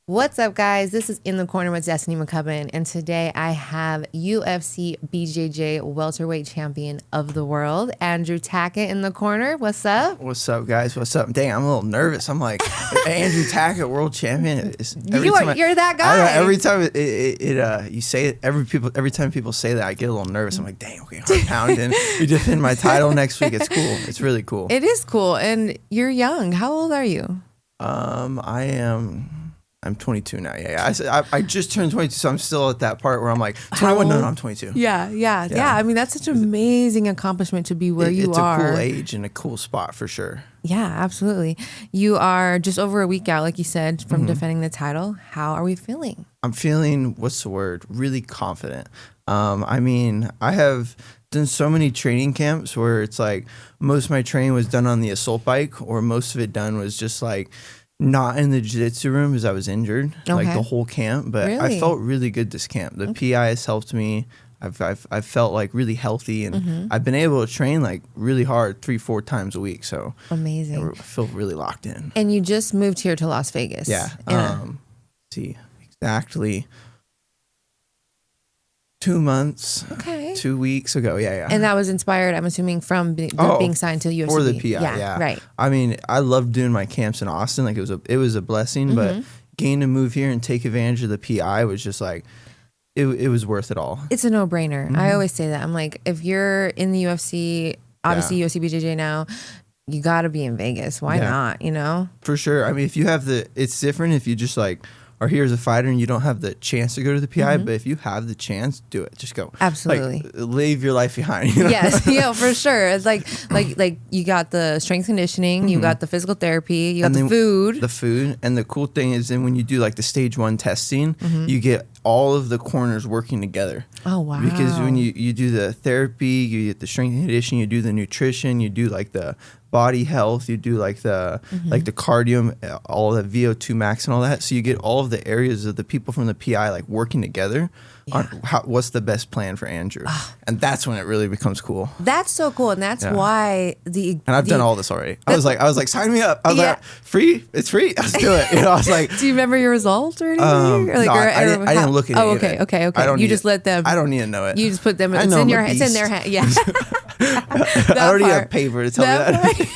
What's up, guys? This is In the Corner with Destiny McCubbin, and today I have UFC BJJ welterweight champion of the world, Andrew Tackett, in the corner. What's up? What's up, guys? What's up? Dang, I'm a little nervous. I'm like, Andrew Tackett, world champion. You're that guy. Every time you say it, every time people say that, I get a little nervous. I'm like, dang, okay, heart pounding. We defend my title next week. It's cool. It's really cool. It is cool, and you're young. How old are you? I'm 22 now. Yeah. I just turned 22, so I'm still at that part where I'm like 21. No, I'm 22. Yeah. I mean, that's such an amazing accomplishment to be where you are. It's a cool age and a cool spot for sure. Yeah, absolutely. You are just over a week out, like you said, from defending the title. How are we feeling? I'm feeling, what's the word? Really confident. I mean, I have done so many training camps where it's like most of my training was done on the assault bike, or most of it done was just like not in the jiu-jitsu room because I was injured, like the whole camp. But Really? I felt really good this camp. The PI has helped me. I've felt like really healthy, and I've been able to train like really hard 3-4 times a week. So Amazing. I feel really locked in. And you just moved here to Las Vegas. Yeah. See, exactly 2 months, Okay. 2 weeks ago. Yeah. And that was inspired, I'm assuming, from being signed to UFC. For the PI, yeah. Right. I mean, I loved doing my camps in Austin. Like it was a blessing, but getting to move here and take advantage of the PI was just like, it was worth it all. It's a no-brainer. I always say that. I'm like, if you're in the UFC, obviously UFC BJJ now, you got to be in Vegas. Why not, you know? For sure. I mean, if you have it's different if you just like are here as a fighter and you don't have the chance to go to the PI, but if you have the chance, do it. Just go. Absolutely. Like, leave your life behind. You know? Yes, yeah, for sure. It's like you got the strength conditioning, you got the physical therapy, you got the food. The food. And the cool thing is then when you do like the stage 1 testing, you get all of the corners working together. Oh, wow. Because when you do the therapy, you get the strength and conditioning, you do the nutrition, you do like the body health, you do like the cardio, all the VO2 max and all that. So you get all of the areas of the people from the PI like working together on what's the best plan for Andrew. And that's when it really becomes cool. That's so cool. And that's why and I've done all this already. I was like, sign me up. I was like, free? It's free. Let's do it. You know, I was like, do you remember your results or anything? I didn't look at it. Okay. You just let them. I don't need to know it. You just put them. It's in their hand. Yeah. I already have paper to tell me that.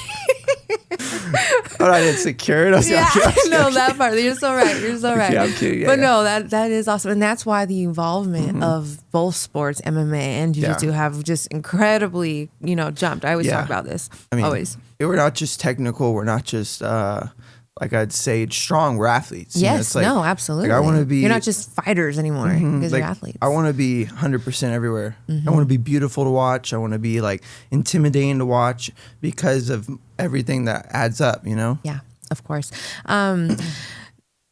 But I didn't secure it. That part. You're so right. Yeah, I'm kidding. But no, that is awesome, and that's why the involvement of both sports, MMA and jiu-jitsu, have just incredibly, jumped. I always talk about this. I mean, always. We're not just technical. We're not just like I'd say strong. We're athletes. Yes. No. Absolutely. Like I want to be. You're not just fighters anymore because you're athletes. I want to be 100% everywhere. I want to be beautiful to watch. I want to be like intimidating to watch because of everything that adds up. You know. Yeah. Of course.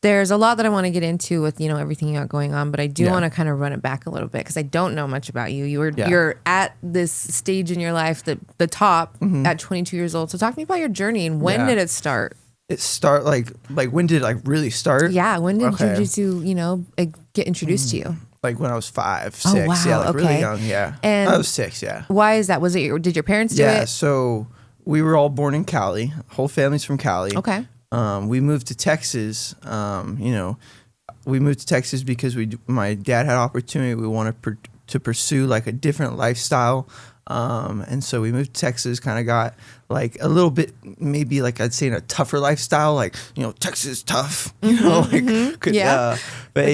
There's a lot that I want to get into with everything you got going on, but I do want to kind of run it back a little bit because I don't know much about you. You're at this stage in your life, the top at 22 years old. So talk to me about your journey and when did it start? It start like when did it like really start? Yeah, when did jiu-jitsu, get introduced to you? Like when I was 5, 6. Oh, wow. Yeah, like okay. really young. Yeah, and I was 6. Yeah. Why is that? Did your parents do it? Yeah, so we were all born in Cali. Whole family's from Cali. Okay. We moved to Texas. We moved to Texas because my dad had opportunity. We wanted to pursue like a different lifestyle. And so we moved to Texas, kind of got like a little bit, maybe like I'd say in a tougher lifestyle, like, Texas is tough, but anyways,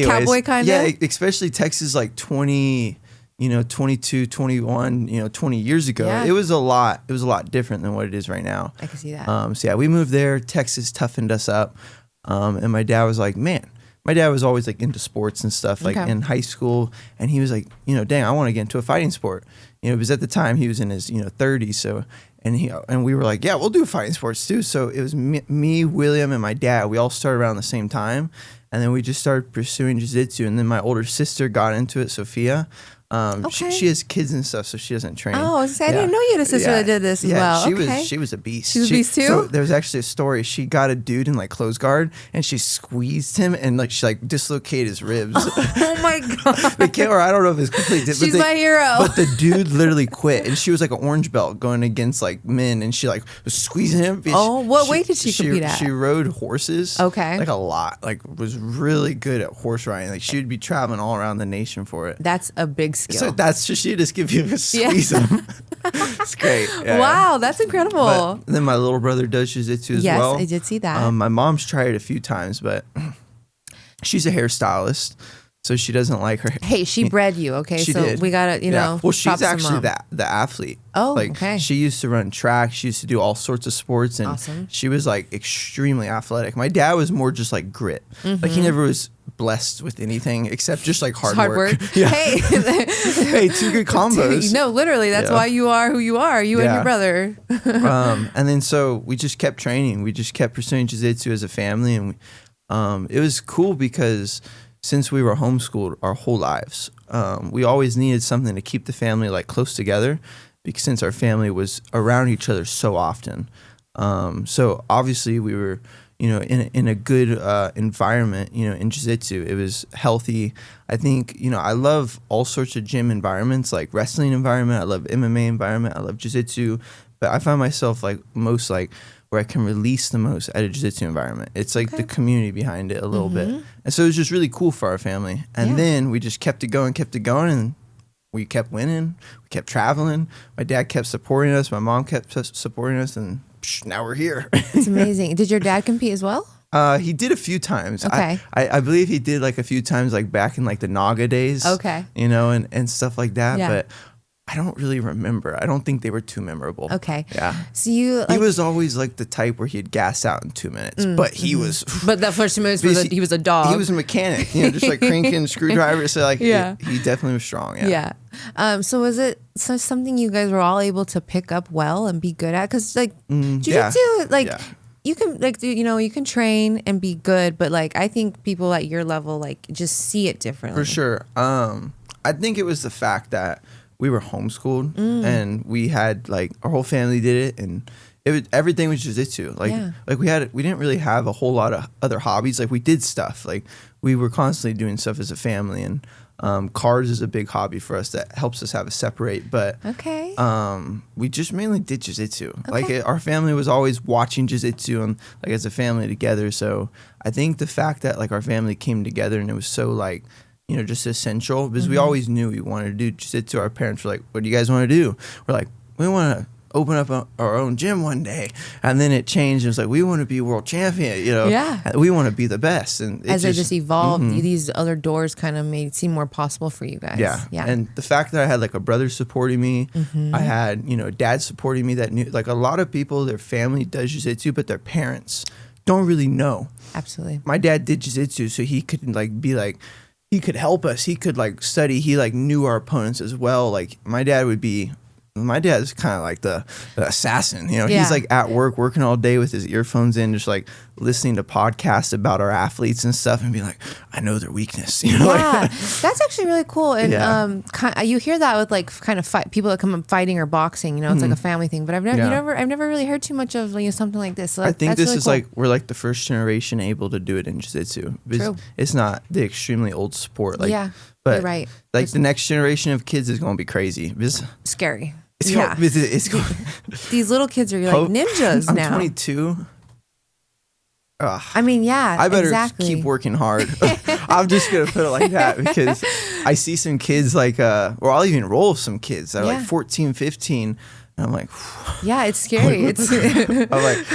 cowboy kind of? Yeah, especially Texas, like 22, 21, 20 years ago. Yeah. It was a lot different than what it is right now. I can see that. So yeah, we moved there. Texas toughened us up. And my dad was like, man, my dad was always like into sports and stuff, like in high school. And he was like, dang, I want to get into a fighting sport. Because at the time he was in his 30s. So and we were like, yeah, we'll do fighting sports too. So it was me, William, and my dad. We all started around the same time, and then we just started pursuing jiu-jitsu. And then my older sister got into it, Sophia. She has kids and stuff, so she doesn't train. Oh, I didn't know you had a sister that did this as well. She was a beast. She was a beast too? So there was actually a story. She got a dude in like close guard, and she squeezed him, and like she like dislocated his ribs. Oh my god! Or I don't know if it's completely. She's my hero. But the dude literally quit, and she was like an orange belt going against like men, and she like was squeezing him. What weight did she compete at? She rode horses. Okay. Like a lot. Like was really good at horse riding. Like she would be traveling all around the nation for it. That's a big skill. So that's just she just give you a squeeze them. It's great. Yeah. Wow, that's incredible. But then my little brother does jiu-jitsu as well. Yes, I did see that. My mom's tried it a few times, but she's a hairstylist, so she doesn't like her. Hey, she bred you, okay? She so did. we gotta, know. Well, she's actually the athlete. Oh, like, okay. She used to run track. She used to do all sorts of sports, and awesome. She was like extremely athletic. My dad was more just like grit. Like he never was blessed with anything except just like hard work. Yeah. Hey, hey, two good combos. No, literally, that's why you are who you are. You and your brother. And then so we just kept training. We just kept pursuing jiu-jitsu as a family, and it was cool because since we were homeschooled our whole lives, we always needed something to keep the family like close together, because since our family was around each other so often. So obviously we were, in a good environment, in jiu-jitsu. It was healthy. I think, I love all sorts of gym environments, like wrestling environment. I love MMA environment. I love jiu-jitsu. But I find myself like most like where I can release the most at a jiu-jitsu environment. It's like the community behind it a little bit. And so it was just really cool for our family. And then we just kept it going, and we kept winning. We kept traveling. My dad kept supporting us. My mom kept supporting us, and now we're here. It's amazing. Did your dad compete as well? He did a few times. Okay. I believe he did like a few times, like back in like the Naga days. Okay. And stuff like that. Yeah. But I don't really remember. I don't think they were too memorable. Okay. Yeah. So he was always like the type where he'd gas out in 2 minutes, but he was. But the first 2 minutes he was a dog. He was a mechanic, just like cranking screwdrivers. So like, he definitely was strong. Yeah. So was it something you guys were all able to pick up well and be good at? Because like jiu-jitsu, you can you can train and be good, but like I think people at your level like just see it differently. For sure. I think it was the fact that we were homeschooled and we had like our whole family did it, and everything was jiu-jitsu. Like we didn't really have a whole lot of other hobbies. Like we did stuff. Like we were constantly doing stuff as a family, and cars is a big hobby for us that helps us have a separate. But we just mainly did jiu-jitsu. Like our family was always watching jiu-jitsu and like as a family together. So I think the fact that like our family came together and it was so like, just essential, because we always knew we wanted to do jiu-jitsu. Our parents were like, what do you guys want to do? We're like, we want to open up our own gym one day. And then it changed. It was like, we want to be world champion, we want to be the best. And as it just evolved, these other doors kind of seem more possible for you guys. Yeah. And the fact that I had like a brother supporting me, I had, dad supporting me that knew, like a lot of people, their family does jiu-jitsu, but their parents don't really know. Absolutely. My dad did jiu-jitsu, so he could like be like, he could help us. He could like study. He like knew our opponents as well. Like my dad is kind of like the assassin, he's like at work working all day with his earphones in, just like listening to podcasts about our athletes and stuff, and being like, I know their weakness, like, that's actually really cool. And you hear that with like kind of people that come up fighting or boxing, it's like a family thing, but I've never really heard too much of something like this. So I think this really is cool. Like we're like the first generation able to do it in jiu-jitsu. True. It's not the extremely old sport. Like, but you're right. Like the next generation of kids is going to be crazy. Scary. These little kids are like ninjas now. I'm 22. I mean, I better keep working hard. I'm just going to put it like that, because I see some kids like, or I'll even roll with some kids that are like 14, 15. And I'm like, yeah, it's scary. I'm like,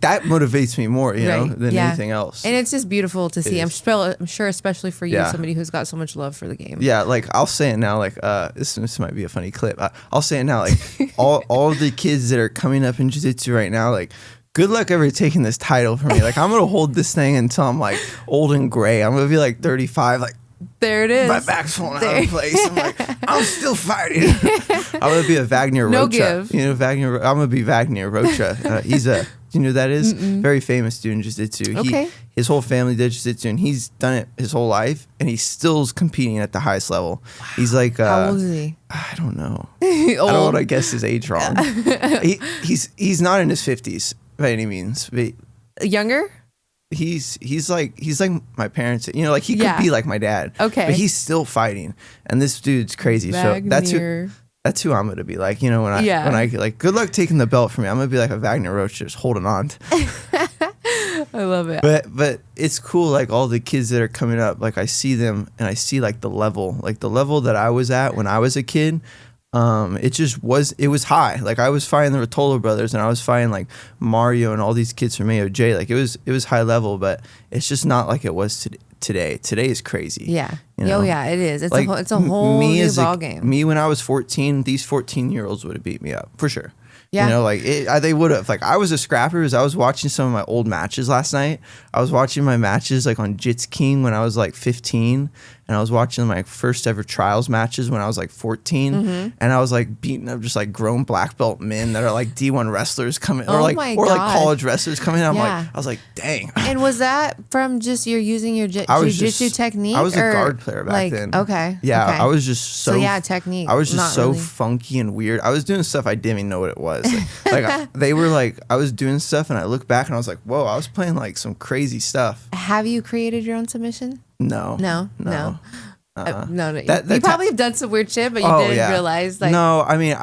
that motivates me more, than anything else. And it's just beautiful to see. I'm sure, especially for you, somebody who's got so much love for the game. Yeah, like I'll say it now. Like this might be a funny clip. I'll say it now. Like all the kids that are coming up in jiu-jitsu right now, like, good luck ever taking this title from me. Like I'm gonna hold this thing until I'm like old and gray. I'm gonna be like 35. Like, there it is. My back's falling out of place. I'm like, I'm still fighting. I'm gonna be a Wagner Rocha. No give. I'm gonna be Wagner Rocha. He's a Do you know who that is? Very famous dude in jiu-jitsu. Okay. His whole family did jiu-jitsu, and he's done it his whole life, and he's still competing at the highest level. Wow. He's like, how old is he? I don't know. Old. I don't want to guess his age wrong. He's not in his 50s by any means. But younger? He's like my parents. You know, like he could be like my dad. Okay. But he's still fighting, and this dude's crazy. Wagner. So that's who I'm gonna be like. You know, when I like, good luck taking the belt from me. I'm gonna be like a Wagner Roach, just holding on. I love it. But it's cool. Like all the kids that are coming up, like I see them and I see like the level that I was at when I was a kid. It was high. Like I was fighting the Rotolo brothers, and I was fighting like Mario and all these kids from AOJ. Like it was high level, but it's just not like it was today. Today is crazy. Yeah. You know? Oh yeah, it is. It's like, a whole new ball game. Me when I was 14, these 14-year-olds would have beat me up for sure. Yeah. You know, like they would have. Like I was a scrapper because I was watching some of my old matches last night. I was watching my matches like on Jits King when I was like 15, and I was watching my first ever trials matches when I was like 14, and I was like beating up just like grown black belt men that are like D1 wrestlers coming, or like college wrestlers coming. I'm like, I was like, dang. And was that from just using your jiu-jitsu technique? I was a guard player back then. Okay. Yeah, okay. I was just so technique. I was just so funky and weird. I was doing stuff I didn't even know what it was. Like they were like, I was doing stuff, and I look back and I was like, whoa, I was playing like some crazy stuff. Have you created your own submission? No. No. No. You probably have done some weird shit, but you didn't realize. Like, no, I mean,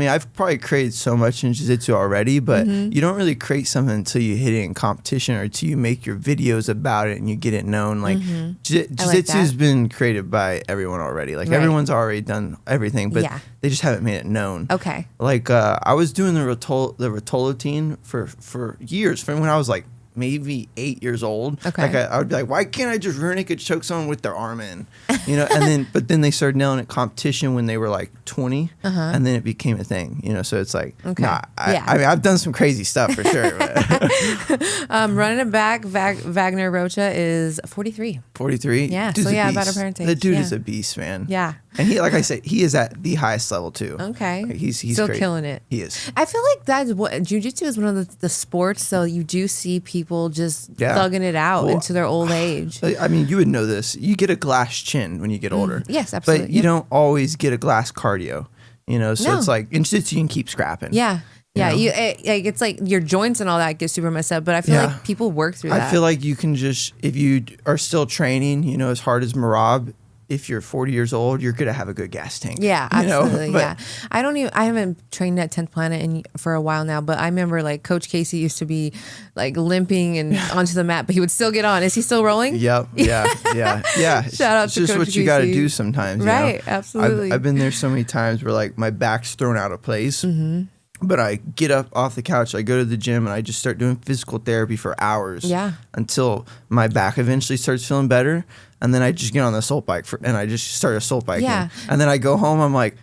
I've probably created so much in jiu-jitsu already, but you don't really create something until you hit it in competition or until you make your videos about it and you get it known. Like jiu-jitsu has been created by everyone already. Like everyone's already done everything, but they just haven't made it known. Okay. Like I was doing the Rotolo team for years, from when I was like maybe 8 years old. Okay. Like I would be like, why can't I just rear naked choke someone with their arm in? You know, but then they started nailing it competition when they were like 20, and then it became a thing. You know, so it's like, I mean, I've done some crazy stuff for sure. Running it back, Wagner Rocha is 43. 43. Yeah. Dude's about our parents' age. The dude is a beast, man. Yeah. And he, like I said, he is at the highest level too. Okay. Like he's still great. killing it. He is. I feel like that's what jiu-jitsu is, one of the sports. So you do see people just thugging it out into their old age. I mean, you would know this. You get a glass chin when you get older. Yes, absolutely. But you don't always get a glass cardio. You know, so it's like in jiu-jitsu you can keep scrapping. Yeah. Yeah, it's like your joints and all that get super messed up, but I feel like people work through that. I feel like you can just, if you are still training, you know, as hard as Marab, if you're 40 years old, you're gonna have a good gas tank. Yeah, absolutely. Yeah, I haven't trained at 10th Planet for a while now, but I remember like Coach Casey used to be like limping and onto the mat, but he would still get on. Is he still rolling? Yep. Yeah. Shout out it's to just Coach what Casey. you got to do sometimes. Right. You know? Absolutely. I've been there so many times where like my back's thrown out of place. But I get up off the couch, I go to the gym, and I just start doing physical therapy for hours. Yeah. Until my back eventually starts feeling better. And then I just get on the assault bike and I just start assault biking. Yeah. And then I go home, I'm like,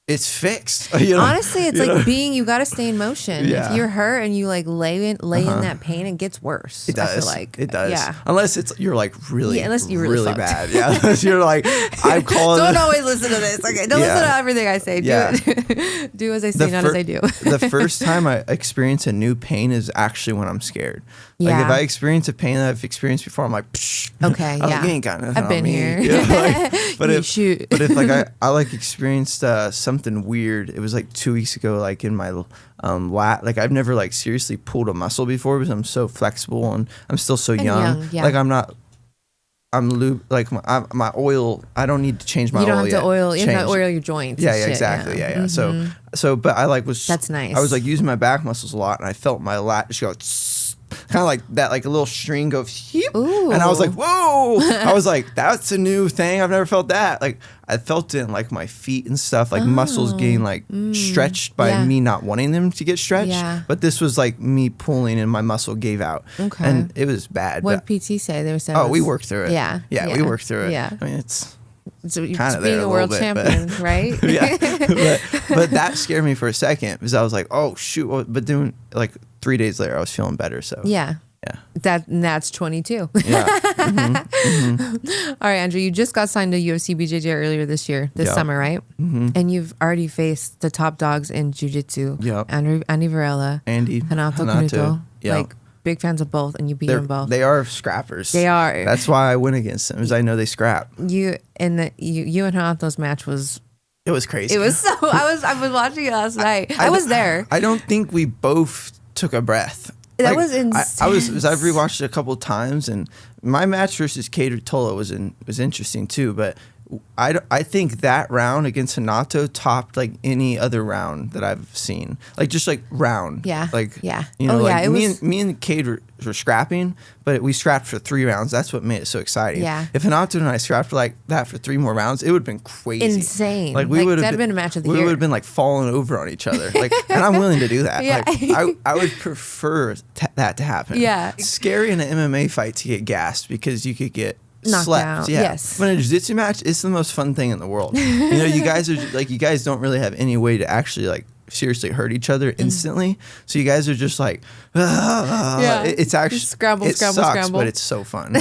it's fixed. You know? Honestly, it's like you got to stay in motion. Yeah. If you're hurt and you like lay in that pain, it gets worse. It does. I feel like it does. Yeah. Unless you're like really, unless you're really bad. Yeah. Unless you're like, I'm calling. Don't always listen to this. Okay. Don't listen to everything I say. Do as I say, not as I do. The first time I experience a new pain is actually when I'm scared. Like if I experience a pain that I've experienced before, I'm like, psh. Okay, I'm like, you ain't got nothing I've been on me. here. You know, like, but if like I like experienced something weird. It was like 2 weeks ago, like in my lat. Like I've never like seriously pulled a muscle before because I'm so flexible and I'm still so young. Like like my oil. I don't need to change my oil. You don't have yet. to oil. You have to oil your joints. Yeah, exactly. Yeah. So, but I like was. That's nice. I was like using my back muscles a lot, and I felt my lat just go. Kind of like that, like a little string goes, and I was like, whoa! I was like, that's a new thing. I've never felt that. Like I felt it in like my feet and stuff, like muscles getting like stretched by me not wanting them to get stretched. Yeah. But this was like me pulling, and my muscle gave out. Okay. And it was bad. What did PT say? They were saying, we worked through it. Yeah. We worked through it. Yeah. I mean, it's. So you're being a world champion, right? Yeah, but that scared me for a second because I was like, "Oh shoot!" But then, like 3 days later, I was feeling better. So yeah. That's 22. Yeah. All right, Andrew, you just got signed to UFC BJJ earlier this summer, right? And you've already faced the top dogs in jiu-jitsu. Yeah. Andy Varela, Andy, Hanato Canuto. Yep. Like big fans of both, and you beat them both. They are scrappers. They are. That's why I win against them, because I know they scrap. You and Renato's match was. It was crazy. It was so. I was watching it last night. I was there. I don't think we both took a breath. That was insane. I've rewatched it a couple of times, and my match versus Cater Tola was interesting too. But I think that round against Hanato topped like any other round that I've seen. Like just like round. Yeah. Like yeah. You know, oh, like yeah, me and Cade were scrapping, but we scrapped for 3 rounds. That's what made it so exciting. Yeah. If Hanato and I scrapped like that for 3 more rounds, it would have been crazy. Insane. Like we would have been a match of the year. We would have been like falling over on each other. Like, and I'm willing to do that. Yeah. Like, I would prefer that to happen. Yeah. It's scary in an MMA fight to get gassed because you could get knocked slept. out. Yeah. Yes. But in a jiu-jitsu match, it's the most fun thing in the world. You know, you guys are like, you guys don't really have any way to actually like seriously hurt each other instantly. So you guys are just like, yeah. It's actually scramble, it scramble, sucks, scramble. but it's so fun.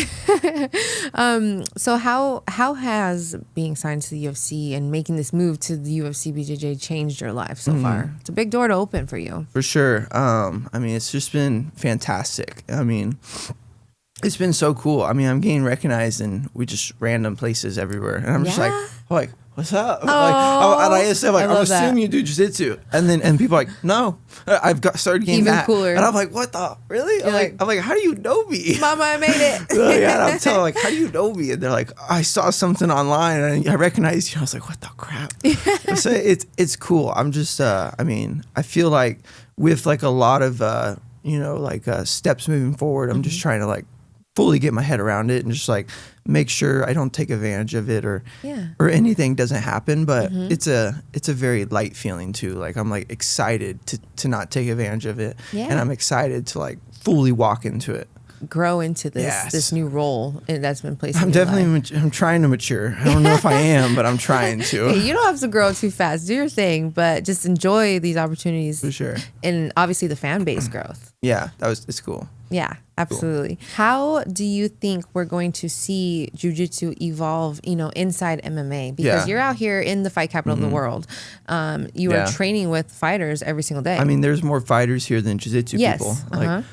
So how has being signed to the UFC and making this move to the UFC BJJ changed your life so far? It's a big door to open for you. For sure. I mean, it's just been fantastic. I mean, it's been so cool. I mean, I'm getting recognized in just random places everywhere, and I'm just like, what's up? Oh, and I just say, like, I'm assuming that. you do jiu-jitsu, and people are like, no, started getting Even that, cooler. and I'm like, what the really? I'm like, how do you know me? Mama, I made it. Yeah, and I'm telling like, how do you know me? And they're like, I saw something online and I recognized you. I was like, what the crap? So it's cool. I'm just, I mean, I feel like with like a lot of, steps moving forward, I'm just trying to like fully get my head around it and just like make sure I don't take advantage of it or anything doesn't happen. But it's a very light feeling too. Like I'm like excited to not take advantage of it, and I'm excited to like fully walk into it, grow into this new role that's been placed. I'm definitely I'm trying to mature. I don't know if I am, but I'm trying to. Hey, you don't have to grow too fast. Do your thing, but just enjoy these opportunities for sure. And obviously the fan base growth. Yeah, it's cool. Yeah, absolutely. Cool. How do you think we're going to see jiu-jitsu evolve, inside MMA? Because you're out here in the fight capital of the world. You are training with fighters every single day. I mean, there's more fighters here than jiu-jitsu people. Like,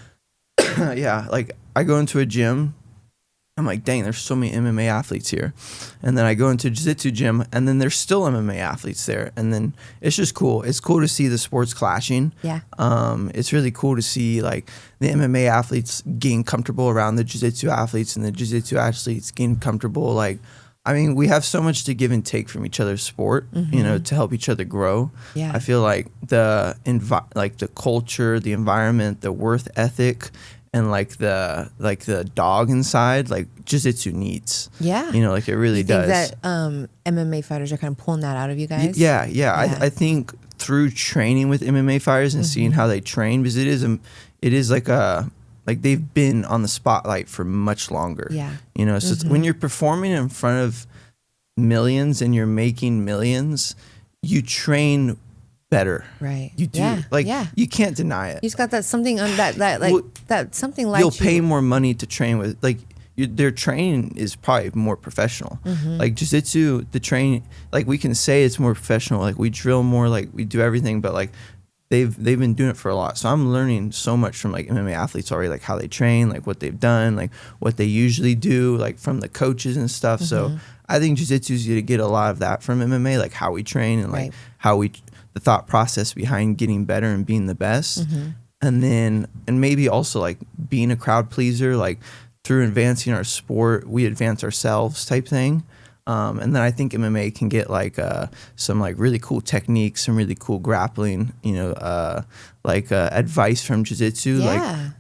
yeah, like I go into a gym, I'm like, dang, there's so many MMA athletes here. And then I go into a jiu-jitsu gym, and then there's still MMA athletes there. And then it's just cool. It's cool to see the sports clashing. Yeah. It's really cool to see like the MMA athletes getting comfortable around the jiu-jitsu athletes, and the jiu-jitsu athletes getting comfortable. Like, I mean, we have so much to give and take from each other's sport, to help each other grow. Yeah. I feel like the culture, the environment, the work ethic, and like the dog inside, like jiu-jitsu needs. Yeah. Like it really does. Think that MMA fighters are kind of pulling that out of you guys? Yeah. I think through training with MMA fighters and seeing how they train, because it is like they've been on the spotlight for much longer. Yeah. So it's, when you're performing in front of millions and you're making millions, you train better. Right. You do. You can't deny it. You just got that something on that something like you'll pay more money to train with. Like their training is probably more professional. Like jiu-jitsu, the training, like we can say it's more professional. Like we drill more, like we do everything, but like they've been doing it for a lot. So I'm learning so much from like MMA athletes already, like how they train, like what they've done, like what they usually do, like from the coaches and stuff. So I think jiu-jitsu is going to get a lot of that from MMA, like how we train and like the thought process behind getting better and being the best. And maybe also like being a crowd pleaser, like through advancing our sport, we advance ourselves type thing. And then I think MMA can get like some like really cool techniques, some really cool grappling, advice from jiu-jitsu.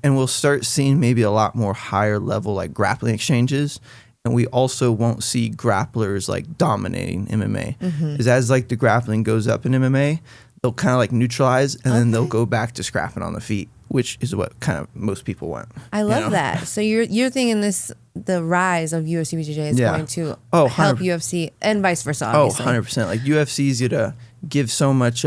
And we'll start seeing maybe a lot more higher level like grappling exchanges. And we also won't see grapplers like dominating MMA. Because as like the grappling goes up in MMA, they'll kind of like neutralize, and then they'll go back to scrapping on the feet, which is what kind of most people want. I love that. So you're thinking the rise of UFC BJJ is going to help UFC and vice versa, obviously. 100%. Like UFC is going to give so much,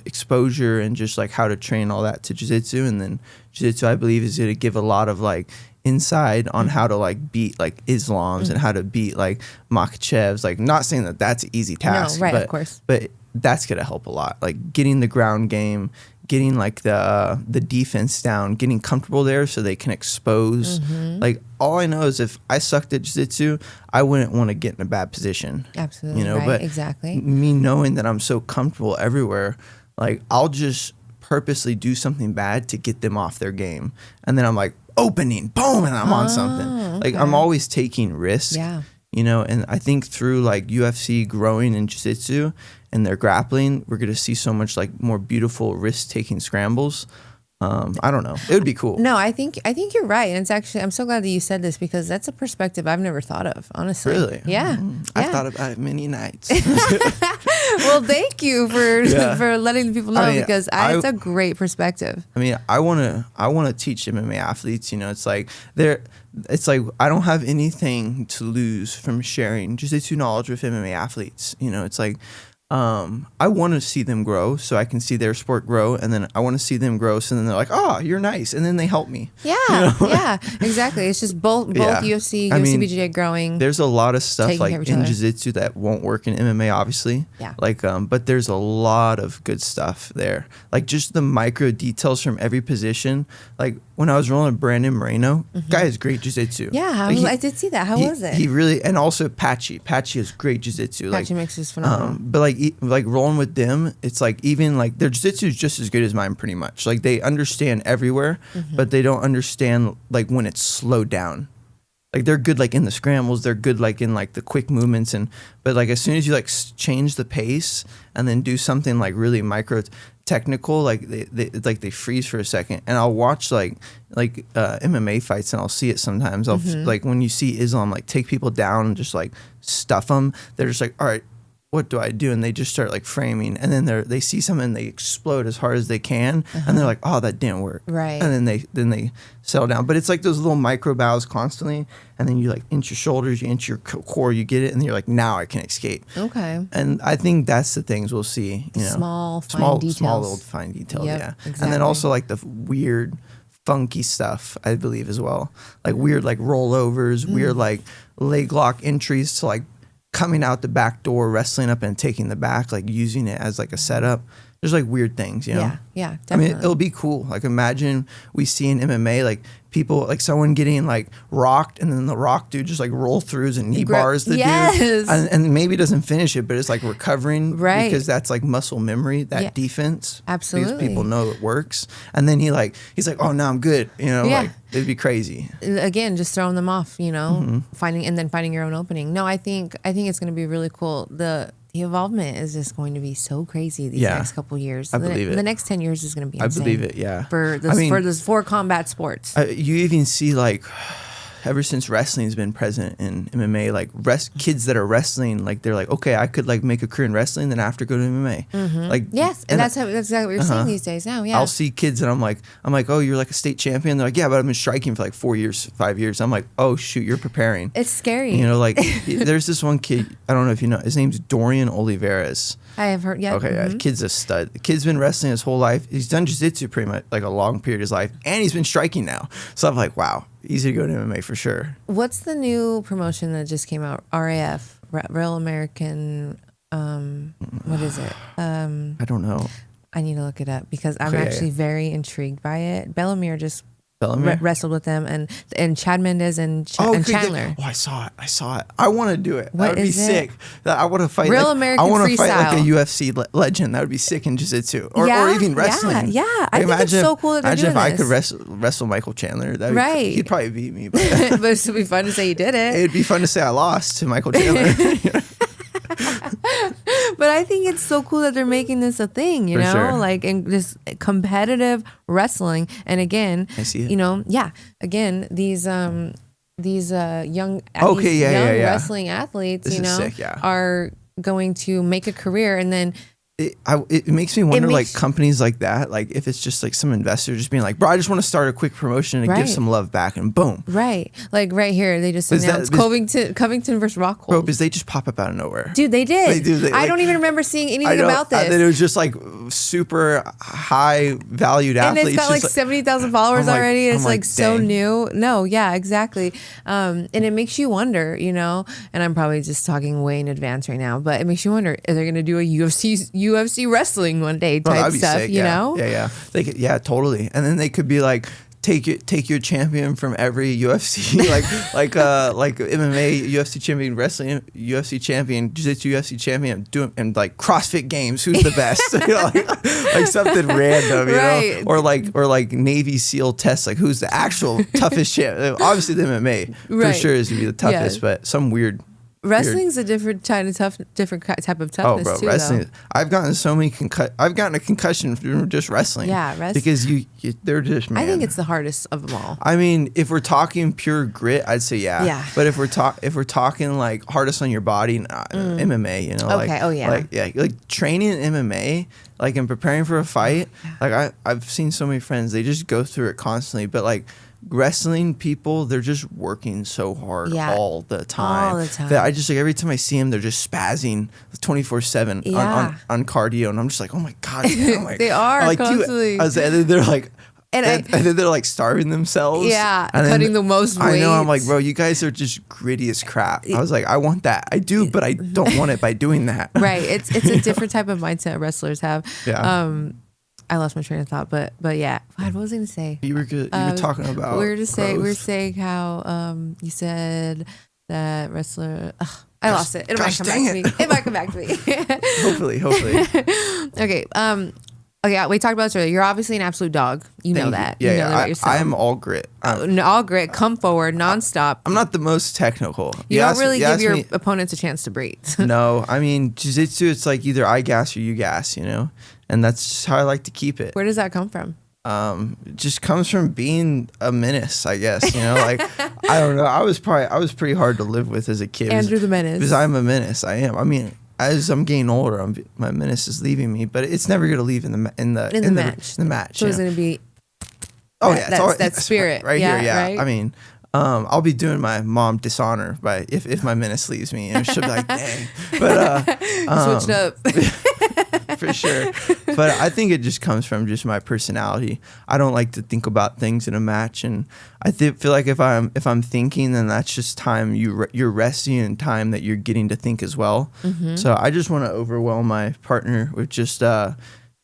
exposure and just like how to train all that to jiu-jitsu. And then jiu-jitsu, I believe, is going to give a lot of like insight on how to like beat like Islams and how to beat like Makhachevs. Like, not saying that that's an easy task. No, right, of course. But that's going to help a lot. Like getting the ground game, getting like the defense down, getting comfortable there so they can expose. Like all I know is if I sucked at jiu-jitsu, I wouldn't want to get in a bad position. Absolutely, you know, right, but exactly. me knowing that I'm so comfortable everywhere, like I'll just purposely do something bad to get them off their game, and then I'm like opening, boom, and I'm on something. Like I'm always taking risks. Yeah. You know, and I think through like UFC growing in jiu-jitsu and their grappling, we're going to see so much like more beautiful risk-taking scrambles. I don't know. It would be cool. No, I think you're right. And it's actually, I'm so glad that you said this because that's a perspective I've never thought of, honestly. Really? Yeah. I've thought about it many nights. Well, thank you for letting people know because it's a great perspective. I mean, I want to teach MMA athletes, you know, it's like I don't have anything to lose from sharing jiu-jitsu knowledge with MMA athletes. You know, it's like, I want to see them grow so I can see their sport grow, and then I want to see them grow so then they're like, oh, you're nice, and then they help me. Yeah, you know? Yeah, exactly. It's just both UFC BJJ growing. There's a lot of stuff like in jiu-jitsu that won't work in MMA, obviously. Yeah. Like, but there's a lot of good stuff there. Like just the micro details from every position. Like when I was rolling with Brandon Moreno, guy is great jiu-jitsu. Yeah, like I did see that. How was it? He really, and also Patchy is great jiu-jitsu. Patchy mix is phenomenal. But like rolling with them, it's like even like their jiu-jitsu is just as good as mine pretty much. Like they understand everywhere, but they don't understand like when it's slowed down. Like they're good like in the scrambles, they're good like in like the quick movements, but like as soon as you like change the pace and then do something like really micro technical, like they freeze for a second. And I'll watch like MMA fights and I'll see it sometimes. I'll like when you see Islam like take people down and just like stuff them, they're just like, all right, what do I do? And they just start like framing, and then they see something and they explode as hard as they can, and they're like, oh, that didn't work. Right. And then they settle down. But it's like those little micro bows constantly, and then you like inch your shoulders, you inch your core, you get it, and you're like, now I can escape. Okay. And I think that's the things we'll see. You know, small little fine details. Yep, yeah. Exactly. And then also like the weird, funky stuff, I believe as well. Like weird like rollovers, weird like leg lock entries to like coming out the back door, wrestling up and taking the back, like using it as like a setup. There's like weird things, you know? Yeah, definitely. I mean, it'll be cool. Like imagine we see in MMA, like people, like someone getting like rocked and then the rock dude just like roll throughs and knee bars the dude. And maybe doesn't finish it, but it's like recovering because that's like muscle memory, that defense. Absolutely. Because people know it works. And then he's like, oh, now I'm good. You know, like it'd be crazy. Again, just throwing them off, you know, finding your own opening. No, I think it's going to be really cool. The involvement is just going to be so crazy these next couple years. I believe it. The next 10 years is going to be insane. I believe it, yeah. For those four combat sports. You even see like ever since wrestling's been present in MMA, like kids that are wrestling, like they're like, okay, I could like make a career in wrestling, then after go to MMA. Like yes, and that's exactly what you're seeing these days now. Yeah, I'll see kids and I'm like, oh, you're like a state champion. They're like, yeah, but I've been striking for like 4 years, 5 years. I'm like, oh shoot, you're preparing. It's scary. You know, like there's this one kid, I don't know if you know, his name's Dorian Oliveras. I have heard, yeah. Okay, yeah, kid's a stud. The kid's been wrestling his whole life. He's done jiu-jitsu pretty much like a long period of his life, and he's been striking now. So I'm like, wow, easy to go to MMA for sure. What's the new promotion that just came out? RAF, Real American, what is it? I don't know. I need to look it up because I'm actually very intrigued by it. Bellamere just wrestled with them, and Chad Mendez and Chandler. I saw it. I want to do it. That would be sick. I want to fight. Real American freestyle. I want to fight like a UFC legend. That would be sick in jiu-jitsu or even wrestling. Yeah. I think it's so cool that they're doing this. Imagine if I could wrestle Michael Chandler. He'd probably beat me. But, but it would be fun to say you did it. It'd be fun to say I lost to Michael Chandler. But I think it's so cool that they're making this a thing, you know, like in this competitive wrestling. And again, I see it. You know, again, these young wrestling athletes, this you know, sick, are going to make a career, and then it makes me wonder, like companies like that, like if it's just like some investor just being like, bro, I just want to start a quick promotion and give some love back, and boom. Right. Like right here, they just announced Covington versus Rockhold. Bro, because they just pop up out of nowhere. Dude, they did. I don't even remember seeing anything about this. It was just like super high valued athletes. And it's got like 70,000 followers already. It's like so new. No, yeah, exactly. And it makes you wonder, you know, and I'm probably just talking way in advance right now, but it makes you wonder, are they going to do a UFC UFC wrestling one day type stuff, sick, you know? Yeah. Yeah, totally. And then they could be like, take your champion from every UFC, like MMA, UFC champion, wrestling, UFC champion, jiu-jitsu, UFC champion, and like CrossFit Games, who's the best? You know, like something random, you know, or like Navy SEAL tests, like who's the actual toughest champ? Obviously, the MMA for sure is gonna be the toughest, but some weird. Wrestling's a different type of toughness too. Wrestling! Though. I've gotten so many I've gotten a concussion from just wrestling. Yeah, because they're just. Man. I think it's the hardest of them all. I mean, if we're talking pure grit, I'd say yeah. Yeah. But if we're talking like hardest on your body, MMA, you know. Okay. Like training in MMA, like and preparing for a fight. Like I've seen so many friends, they just go through it constantly, but like. Wrestling people, they're just working so hard all the time. That I just like every time I see them, they're just spazzing 24/7 on cardio, and I'm just like, oh my god, they are like, constantly. And then they're like. And then they're like starving themselves. Yeah, and cutting the most weight. I know. I'm like, bro, you guys are just gritty as crap. I was like, I want that. I do, but I don't want it by doing that. Right. It's a different type of mindset wrestlers have. Yeah. I lost my train of thought, but yeah. What was I going to say? You were good. You were talking about. We were saying how you said that wrestler. I lost it. It might come back to me. It might come back to me. Hopefully. Okay. Okay, we talked about this earlier. You're obviously an absolute dog. You know that. Yeah, you know that I am all grit. All grit. Come forward, nonstop. I'm not the most technical. You don't really give your opponents a chance to breathe. No, I mean, jiu-jitsu, it's like either I gas or you gas, you know? And that's just how I like to keep it. Where does that come from? It just comes from being a menace, I guess. You know, like I don't know. I was pretty hard to live with as a kid. Andrew the Menace. Because I'm a menace. I am. I mean, as I'm getting older, my menace is leaving me, but it's never gonna leave in the match. So it's gonna be. Oh yeah, that spirit right here. Yeah, right? I mean. I'll be doing my mom dishonor by if my menace leaves me, and she'll be like, "Dang!" But switched up for sure. But I think it just comes from just my personality. I don't like to think about things in a match, and I feel like if I'm thinking, then that's just time you're resting and time that you're getting to think as well. Mm-hmm. So I just want to overwhelm my partner with just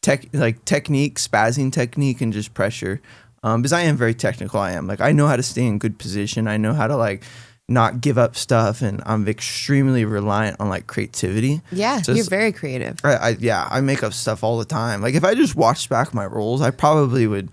technique, spazzing technique, and just pressure. Because I am very technical. I am like, I know how to stay in good position. I know how to like not give up stuff, and I'm extremely reliant on like creativity. Yeah, so you're very creative. I make up stuff all the time. Like if I just watched back my roles, I probably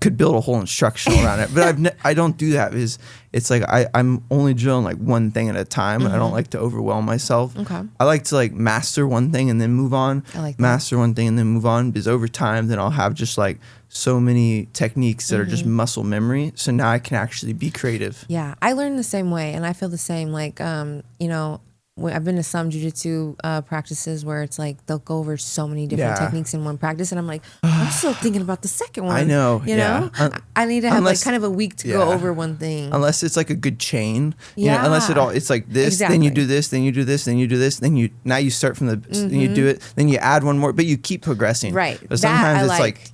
could build a whole instructional around it. But I don't do that because it's like I'm only drilling like one thing at a time, and I don't like to overwhelm myself. Okay. I like to like master one thing and then move on. I like that. Master one thing and then move on, because over time then I'll have just like so many techniques that are just muscle memory. So now I can actually be creative. Yeah, I learned the same way, and I feel the same. Like, you know, I've been to some jiu-jitsu practices where it's like they'll go over so many different techniques in one practice, and I'm like, I'm still thinking about the second one. I know. You know? I need to have like kind of a week to go over one thing. Unless it's like a good chain. You know, unless it's like this, then you do this, then you do this, then you do this, then you start from the, then you do it, then you add one more, but you keep progressing. Right. But sometimes it's like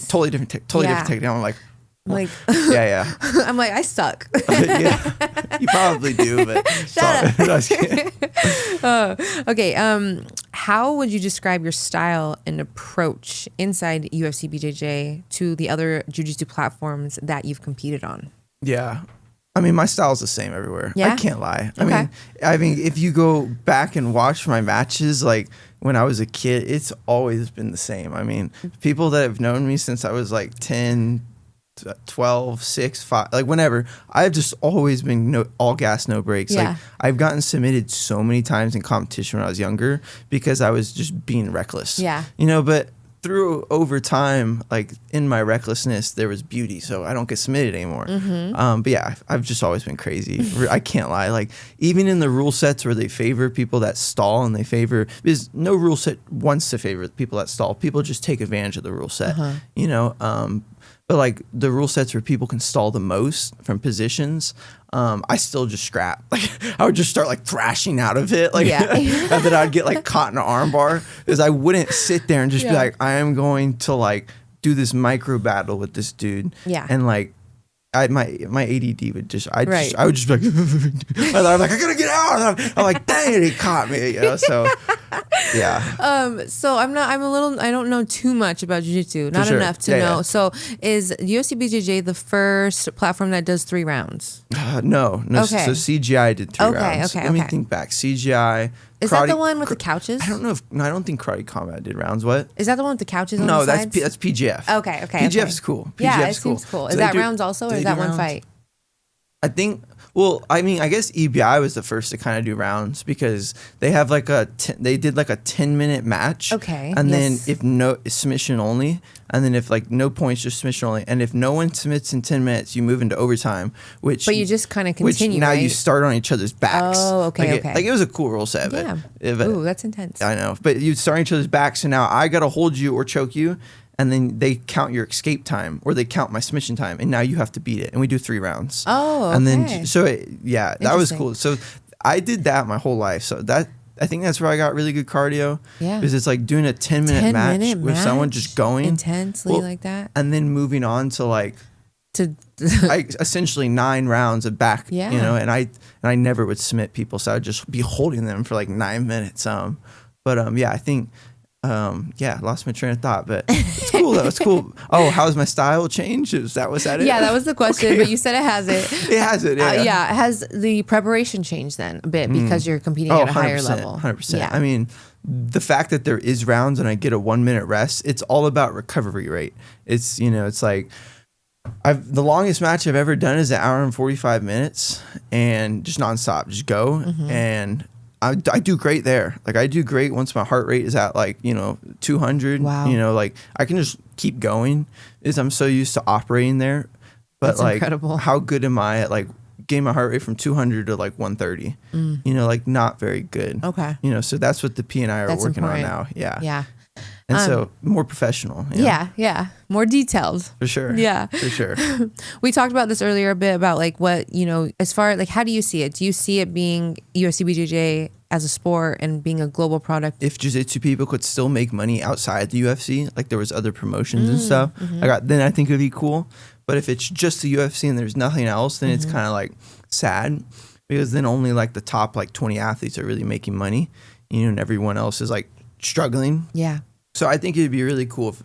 totally different technique. I'm like, yeah. I'm like, I suck. Yeah, you probably do, but shut up. Okay. How would you describe your style and approach inside UFC BJJ to the other jiu-jitsu platforms that you've competed on? Yeah. I mean, my style's the same everywhere. Yeah? I can't lie. I mean, if you go back and watch my matches, like when I was a kid, it's always been the same. I mean, people that have known me since I was like 10, 12, 6, 5, like whenever, I've just always been all gas, no brakes. Yeah. Like I've gotten submitted so many times in competition when I was younger because I was just being reckless. Yeah. You know, but over time, like in my recklessness, there was beauty. So I don't get submitted anymore. Mm-hmm. But yeah, I've just always been crazy. I can't lie. Like even in the rule sets where they favor people that stall, and because no rule set wants to favor people that stall. People just take advantage of the rule set, you know? But like the rule sets where people can stall the most from positions, I still just scrap. Like I would just start like thrashing out of it, like, and then I'd get like caught in an arm bar because I wouldn't sit there and just be like, I am going to like do this micro battle with this dude, and like my ADD would I would just be like, and I'm like, I gotta get out. And I'm like, dang it, he caught me, you know. So Yeah. So I'm a little, I don't know too much about jiu-jitsu, not enough to know. So is UFC BJJ the first platform that does 3 rounds? No. Okay. So CGI did 3 rounds. Okay. Let me think back. CGI. Is that the one with the couches? I don't know I don't think Karate Combat did rounds. What? Is that the one with the couches on the sides? No, that's PGF. Okay. PGF's cool. Yeah, it seems cool. Is that rounds also, or is that one fight? I think, well, I mean, I guess EBI was the first to kind of do rounds because they have like they did like a 10-minute match. Okay. And then if no, submission only. And then if like no points, just submission only. And if no one submits in 10 minutes, you move into overtime, but you just kind of continue, now you start on each other's backs. Oh, okay, like it was a cool rule set. Yeah. Ooh, that's intense. I know. But you start on each other's backs. So now I got to hold you or choke you. And then they count your escape time, or they count my submission time, and now you have to beat it. And we do 3 rounds. Oh, okay. And then that was cool. So I did that my whole life. So I think that's where I got really good cardio. Yeah, because it's like doing a 10-minute match with someone just going intensely like that, and then moving on to like essentially 9 rounds of back. Yeah, you know, and I never would submit people, so I'd just be holding them for like 9 minutes. I think. Lost my train of thought, but it's cool though. It's cool. Oh, how's my style changed? Was that it? Yeah, that was the question, okay. But you said it has it. It has it, yeah. Has the preparation changed then a bit because you're competing at a higher level? 100%. Yeah. I mean, the fact that there is rounds and I get a 1-minute rest, it's all about recovery rate. It's, it's like, the longest match I've ever done is 1 hour and 45 minutes and just nonstop, just go. Mm-hmm. And I do great there. Like I do great once my heart rate is at 200. Wow. Like I can just keep going. I'm so used to operating there. But that's incredible. How good am I at getting my heart rate from 200 to 130? Not very good. Okay. So that's what the P and I are working on now. Yeah. Yeah. And so more professional. Yeah. More detailed. For sure. Yeah. For sure. We talked about this earlier a bit about what, as far as how do you see it? Do you see it being UFC BJJ as a sport and being a global product? If jiu-jitsu people could still make money outside the UFC, there was other promotions and stuff, then I think it would be cool. But if it's just the UFC and there's nothing else, then it's kind of sad because then only the top 20 athletes are really making money, and everyone else is struggling. Yeah. So I think it'd be really cool if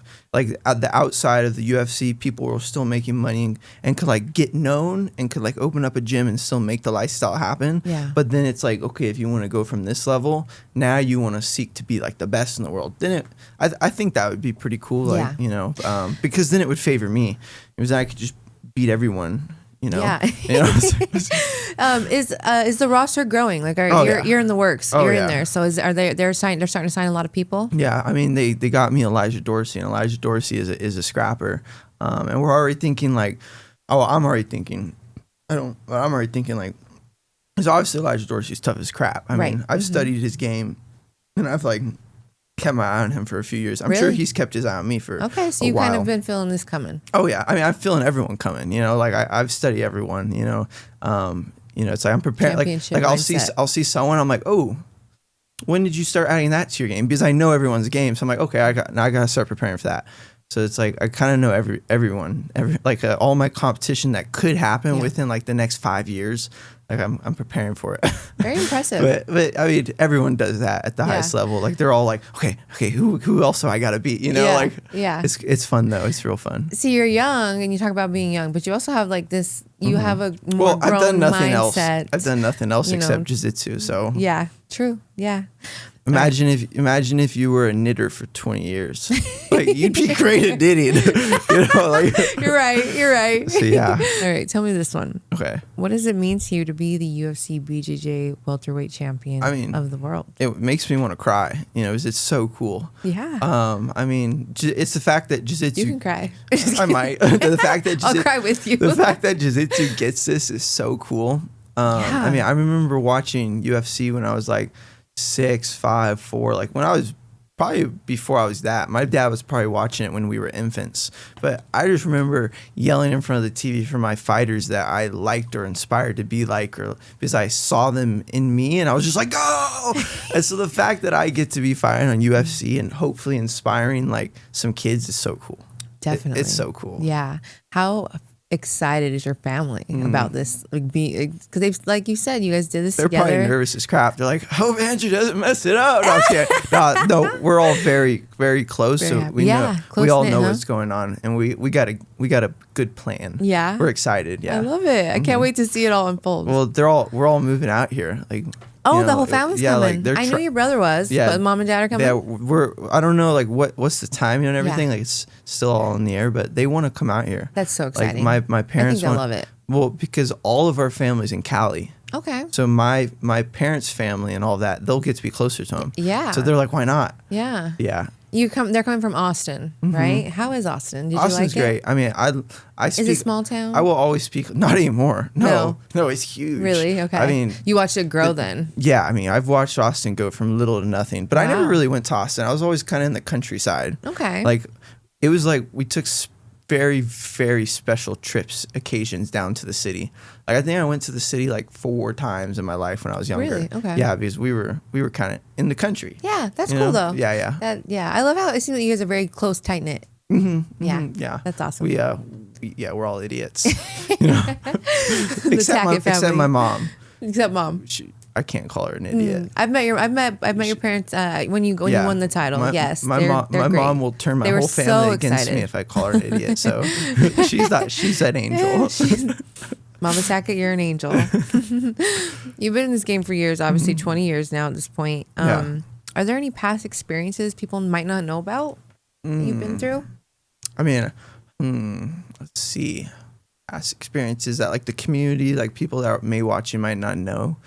at the outside of the UFC, people were still making money and could get known and could open up a gym and still make the lifestyle happen. Yeah. But then it's okay, if you want to go from this level, now you want to seek to be the best in the world. Then I think that would be pretty cool. Because then it would favor me because I could just beat everyone. Yeah. Is the roster growing? You're in the works. You're in there. So they're starting to sign a lot of people? Yeah. I mean, they got me Elijah Dorsey, and Elijah Dorsey is a scrapper. And we're already thinking I'm already thinking because obviously Elijah Dorsey's tough as crap. I mean, I've studied his game and I've kept my eye on him for a few years. I'm sure he's kept his eye on me for so you've kind of been feeling this coming. Oh yeah, I mean I'm feeling everyone coming. I've studied everyone. It's I'm preparing. I'll see someone. I'm oh, when did you start adding that to your game? Because I know everyone's game. So I'm okay, I got to start preparing for that. So it's I kind of know everyone, all my competition that could happen within the next 5 years. I'm preparing for it. Very impressive. but I mean, everyone does that at the highest level. They're all okay, who else do I got to beat? It's fun though. It's real fun. See, you're young and you talk about being young, but you also have this. You have a more grown I've done nothing mindset. I've done nothing else except jiu-jitsu. So yeah, true. Yeah. Imagine if you were a knitter for 20 years, you'd be great at knitting. You're right. So yeah. All right, tell me this one. Okay. What does it mean to you to be the UFC BJJ welterweight champion of the world? It makes me want to cry. It's so cool. Yeah. I mean, it's the fact that jiu-jitsu. You can cry. I might. The fact that I'll cry with you. The fact that jiu-jitsu gets this is so cool. I mean, I remember watching UFC when I was 6, 5, 4. When I was probably before I was that. My dad was probably watching it when we were infants. But I just remember yelling in front of the TV for my fighters that I liked or inspired to be or because I saw them in me and I was just go! And so the fact that I get to be fighting on UFC and hopefully inspiring some kids is so cool. Definitely. It's so cool. Yeah. How excited is your family about this? Like, because they've, like you said, you guys did this They're together. probably nervous as crap. They're like, hope Andrew doesn't mess it up. No, I'm just kidding. No, we're all very, very close. Very so happy. we know, we all know Close-knit, what's going on, and we got a good plan. Yeah. We're excited. Yeah. I love it. I can't wait to see it all unfold. Well, we're all moving out here. Like, the whole family's coming. Like I knew your brother was, but mom and dad are coming. Yeah, I don't know, like what's the timing and everything. Yeah. Like, it's still all in the air, but they want to come out here. That's so exciting. Like my parents, I think they'll love it. Well, because all of our family's in Cali. Okay. So my parents' family and all that, they'll get to be closer to them. Yeah. So they're like, why not? Yeah. Yeah. They're coming from Austin, right? How is Austin? Did Austin's you like it? great. I mean, I speak. Is it small town? I will always speak. Not anymore. No, it's huge. Really? Okay. I mean, you watched it grow then. Yeah, I mean, I've watched Austin go from little to nothing, but I never Wow. really went to Austin. I was always kind of in the countryside. Okay. Like, it was like we took very, very special trips, occasions down to the city. Like, I think I went to the city like 4 times in my life when I was younger. Really? Okay. Yeah, because we were kind of in the country. Yeah, that's You cool know? though. Yeah. I love how it seems like you guys are very close, tight knit. Yeah. Yeah. That's awesome. We're all idiots. You know? except Tackett except family. my mom. Except mom. I can't call her an idiot. I've met your parents when you won the title. Yes, my they're great. mom will turn my They were whole family so against excited. me if I call her an idiot. So she's that angel. Mama Tackett, you're an angel. You've been in this game for years, obviously 20 years now at this point. Yeah. Are there any past experiences people might not know about that you've been through? I mean, let's see, past experiences that like the community, like people that may watch you might not know.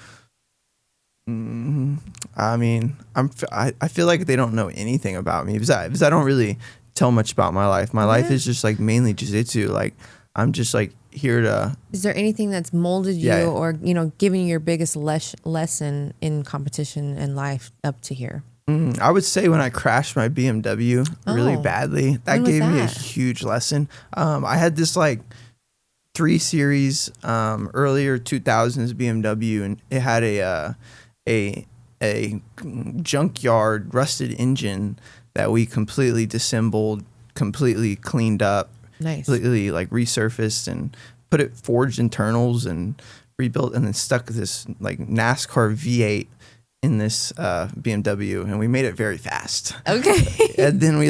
I mean, I feel like they don't know anything about me because I don't really tell much about my life. My life is just like mainly jiu-jitsu. Like, I'm just like here to. Is there anything that's molded you or given you your biggest lesson in competition and life up to here? I would say when I crashed my BMW really badly, that gave me a huge lesson. I had this like 3 Series earlier 2000s BMW, and it had a junkyard rusted engine that we completely disassembled, completely cleaned up, completely like resurfaced and put it forged internals and rebuilt, and then stuck this like NASCAR V8 in this BMW, and we made it very fast. Okay. And then we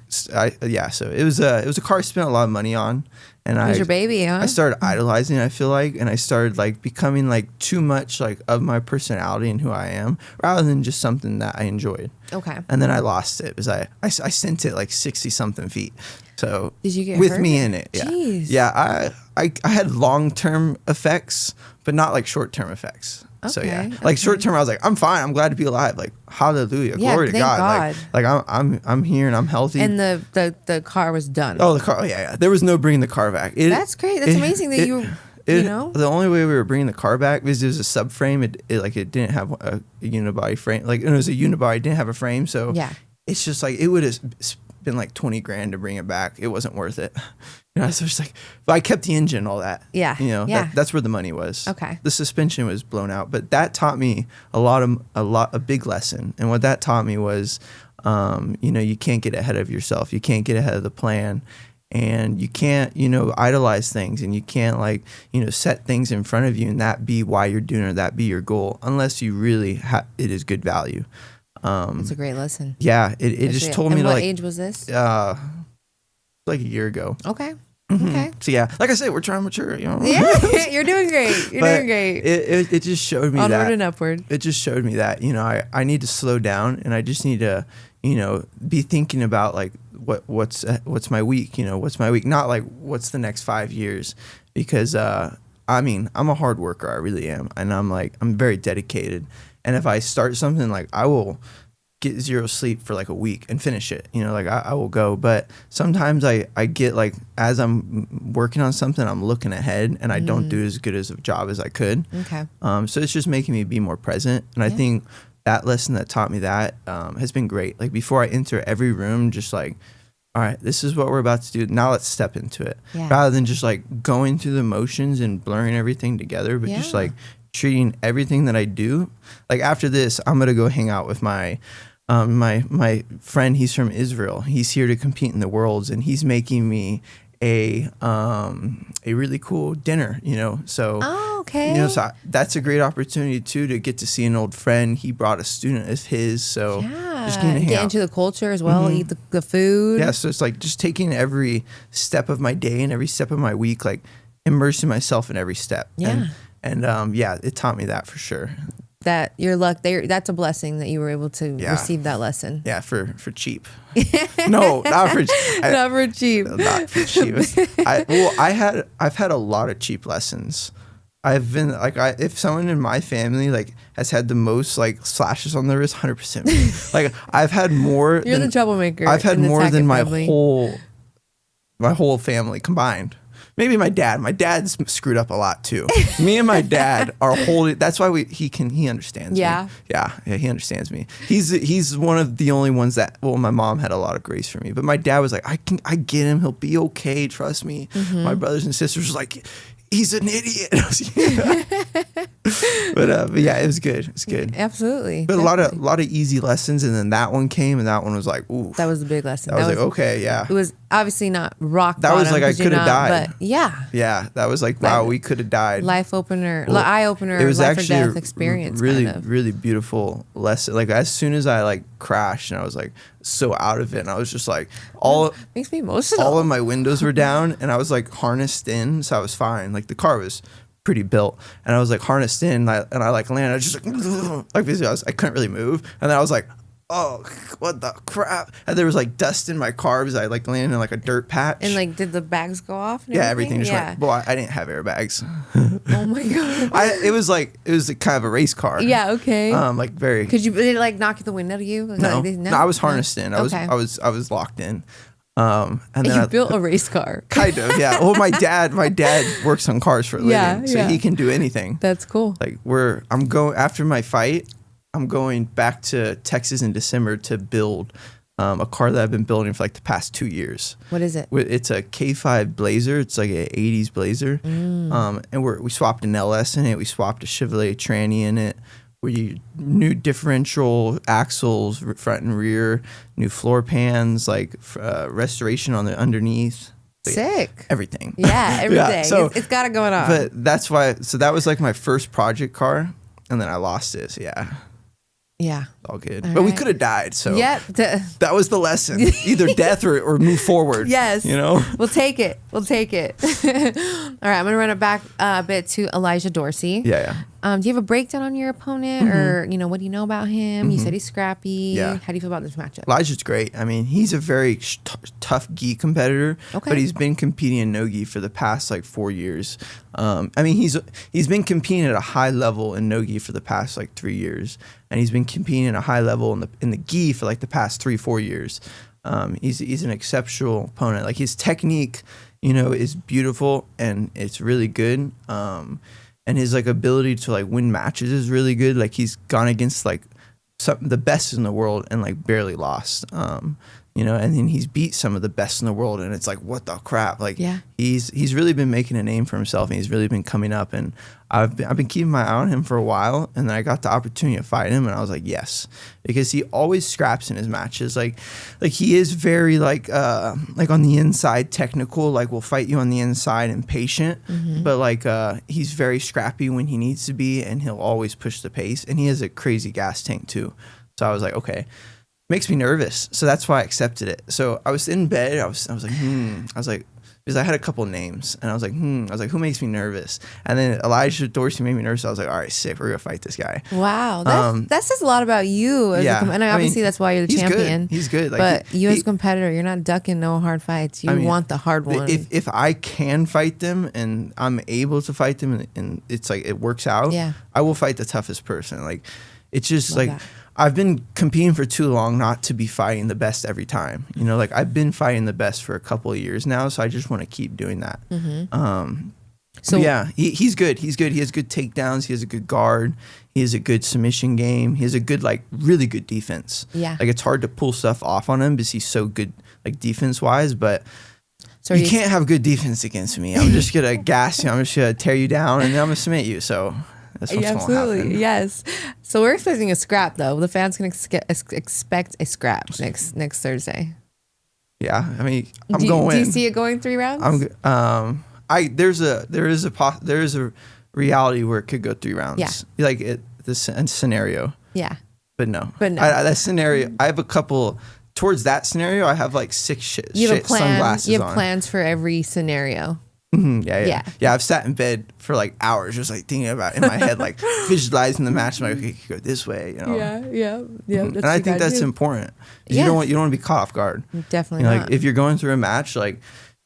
so it was a car I spent a lot of money on, and It was your baby, huh? I started idolizing it, I feel like, and I started like becoming like too much like of my personality and who I am, rather than just something that I enjoyed. Okay. And then I lost it because I sent it like 60 something feet. So did you get with hurt? me in it? Yeah. Jeez. Yeah. I had long-term effects, but not like short-term effects. So yeah, like short-term, I was like, I'm fine. I'm glad to be alive. Like, hallelujah, glory to thank God. Like I'm here and I'm healthy. And the car was done. Oh, the car. Yeah. There was no bringing the car back. That's great. That's amazing that you know. The only way we were bringing the car back was it was a subframe. It didn't have a unibody frame. Like, it was a unibody, it didn't have a frame. So yeah, it's just like it would have been like 20 grand to bring it back. It wasn't worth it. So it's like, but I kept the engine, all that. Yeah. That's where the money was. Okay. The suspension was blown out, but that taught me a big lesson. And what that taught me was, you can't get ahead of yourself. You can't get ahead of the plan. And you can't, idolize things, and you can't set things in front of you and that be why you're doing it, or that be your goal, unless you really it is good value. That's a great lesson. Yeah. It just told me and to what age was this? Like a year ago. Okay. Mm-hmm. Okay. So yeah, like I said, we're trying to mature, Yeah, you're doing great. You're doing great. It just showed me Onward and upward. It just showed me that, I need to slow down, and I just need to, be thinking about like what's my week, what's my week, not like what's the next 5 years, because I'm a hard worker, I really am, and I'm very dedicated, and if I start something, like I will get 0 sleep for like a week and finish it, I will go. But sometimes I get like, as I'm working on something, I'm looking ahead, and I don't do as good as a job as I could. Okay. So it's just making me be more present, and I think that lesson that taught me that has been great. Like, before I enter every room, just like, all right, this is what we're about to do, now let's step into it, rather than just like going through the motions and blurring everything together, but just like treating everything that I do. Like, after this, I'm gonna go hang out with my my friend. He's from Israel. He's here to compete in the Worlds, and he's making me a really cool dinner, so Oh, okay. so that's a great opportunity too, to get to see an old friend. He brought a student of his, so just getting to hang get out. into the culture as well, eat the food. Yeah, so it's like just taking every step of my day and every step of my week, like immersing myself in every step. Yeah. And it taught me that for sure. That your luck there, that's a blessing that you were able to receive that lesson. Yeah, for cheap. No, not for not for cheap. Not for cheap. I've had a lot of cheap lessons. I've been like, if someone in my family like has had the most like slashes on their wrist, 100%. Like I've had more. You're the troublemaker. I've had more than my family. whole family combined. Maybe my dad. My dad's screwed up a lot too. Me and my dad are holding. That's why he understands. Yeah. Me. Yeah, he understands me. He's one of the only ones that. Well, my mom had a lot of grace for me, but my dad was like, I get him. He'll be okay. Trust me. My brothers and sisters were like, he's an idiot. But yeah, it was good. It's good. Absolutely. But a lot of easy lessons, and then that one came, and that one was like, ooh. That was the big lesson. That was like, okay, yeah. It was obviously not rock that bottom. Was like I could have died. But yeah. Yeah, that was like, wow, we could have died. Life opener, eye opener. It was life actually or death experience. really beautiful lesson. Like as soon as I like crashed, and I was like so out of it, and I was just like makes me emotional. All of my windows were down, and I was like harnessed in, so I was fine. Like the car was pretty built, and I was like harnessed in, and I like landed. I was just like basically I couldn't really move, and then I was like, oh, what the crap? And there was like dust in my car because I like landed in like a dirt patch. And like, did the bags go off? And everything just went. Well, I didn't have airbags. Oh my god. It was kind of a race car. Yeah. Okay. Like very. Did it like knock the wind out of you? No, I was harnessed in. I was locked in. And then you built a race car. Kind of, yeah. Well, my dad works on cars for a living, so he can do anything. That's cool. Like I'm going after my fight. I'm going back to Texas in December to build a car that I've been building for like the past 2 years. What is it? It's a K5 Blazer. It's like an 80s Blazer. And we swapped an LS in it. We swapped a Chevrolet Tranny in it. New differential axles, front and rear, new floor pans, like restoration on the underneath. Sick. Everything. Yeah, everything. Yeah, so it's got it going on. But that's why. So that was like my first project car, and then I lost it. So yeah. Yeah. All good. But we could have died. So that was the lesson. Either death or move forward. Yes. We'll take it. All right. I'm going to run it back a bit to Elijah Dorsey. Yeah. Do you have a breakdown on your opponent or, what do you know about him? You said he's scrappy. Yeah. How do you feel about this matchup? Elijah's great. I mean, he's a very tough gi competitor, but he's been competing in no gi for the past like 4 years. I mean, he's been competing at a high level in no gi for the past like 3 years, and he's been competing at a high level in the gi for like the past 3-4 years. He's an exceptional opponent. Like his technique, is beautiful and it's really good. And his like ability to like win matches is really good. Like he's gone against like the best in the world and like barely lost. And then he's beat some of the best in the world, and it's like, what the crap? Like he's really been making a name for himself, and he's really been coming up. And I've been keeping my eye on him for a while, and then I got the opportunity to fight him, and I was like, yes, because he always scraps in his matches. Like he is very like on the inside technical, like will fight you on the inside and patient, but like he's very scrappy when he needs to be, and he'll always push the pace, and he has a crazy gas tank too. So I was like, okay. Makes me nervous, so that's why I accepted it. So I was in bed. I was like, because I had a couple names, and I was like, who makes me nervous? And then Elijah Dorsey made me nervous. So I was like, all right, sick, we're gonna fight this guy. Wow, that says a lot about you. And obviously that's why you're the champion. He's good. Like, but you as a competitor, you're not ducking no hard fights. You want the hard one. If I can fight them and I'm able to fight them, and it's like it works out, I will fight the toughest person. Like it's just Love like. that. I've been competing for too long not to be fighting the best every time. Like I've been fighting the best for a couple of years now, so I just want to keep doing that. So yeah, he's good. He's good. He has good takedowns. He has a good guard. He has a good submission game. He has a good, like, really good defense. Yeah. Like it's hard to pull stuff off on him because he's so good, like defense wise, but. So you can't have good defense against me. I'm just gonna gas you. I'm just gonna tear you down, and then I'm gonna submit you. So. That's what's absolutely, gonna happen. yes. So we're expecting a scrap, though. The fans can expect a scrap next Thursday. Yeah, I mean, I'm do going. Do you see it going 3 rounds? There is a reality where it could go 3 rounds. Yeah. Like this scenario. Yeah. But no. That scenario, I have a couple. Towards that scenario, I have like 6 you have a plan. sunglasses You have on. plans for every scenario. Yeah. I've sat in bed for like hours, just like thinking about it in my head, like visualizing the match. I'm like, okay, you could go this way, you know. Yeah. And I think that's important. You don't want to be caught off guard. Definitely You know, not. like if you're going through a match, like,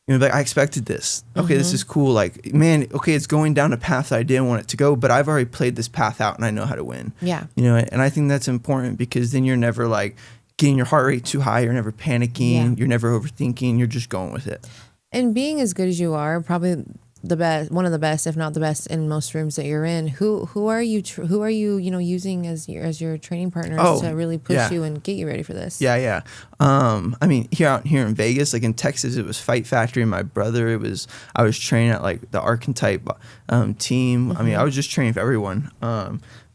you know, like I expected this. Okay, this is cool. Like, man, okay, it's going down a path that I didn't want it to go, but I've already played this path out and I know how to win. Yeah. You know, and I think that's important because then you're never like getting your heart rate too high. You're never panicking. Yeah. You're never overthinking. You're just going with it. And being as good as you are, probably the best, one of the best, if not the best, in most rooms that you're in. Who are you? Who are you? You know, using as your training partners to really push you and get you ready for this. Yeah. I mean, here in Vegas, like in Texas, it was Fight Factory. My brother, I was training at like the Archetype team. I mean, I was just training for everyone.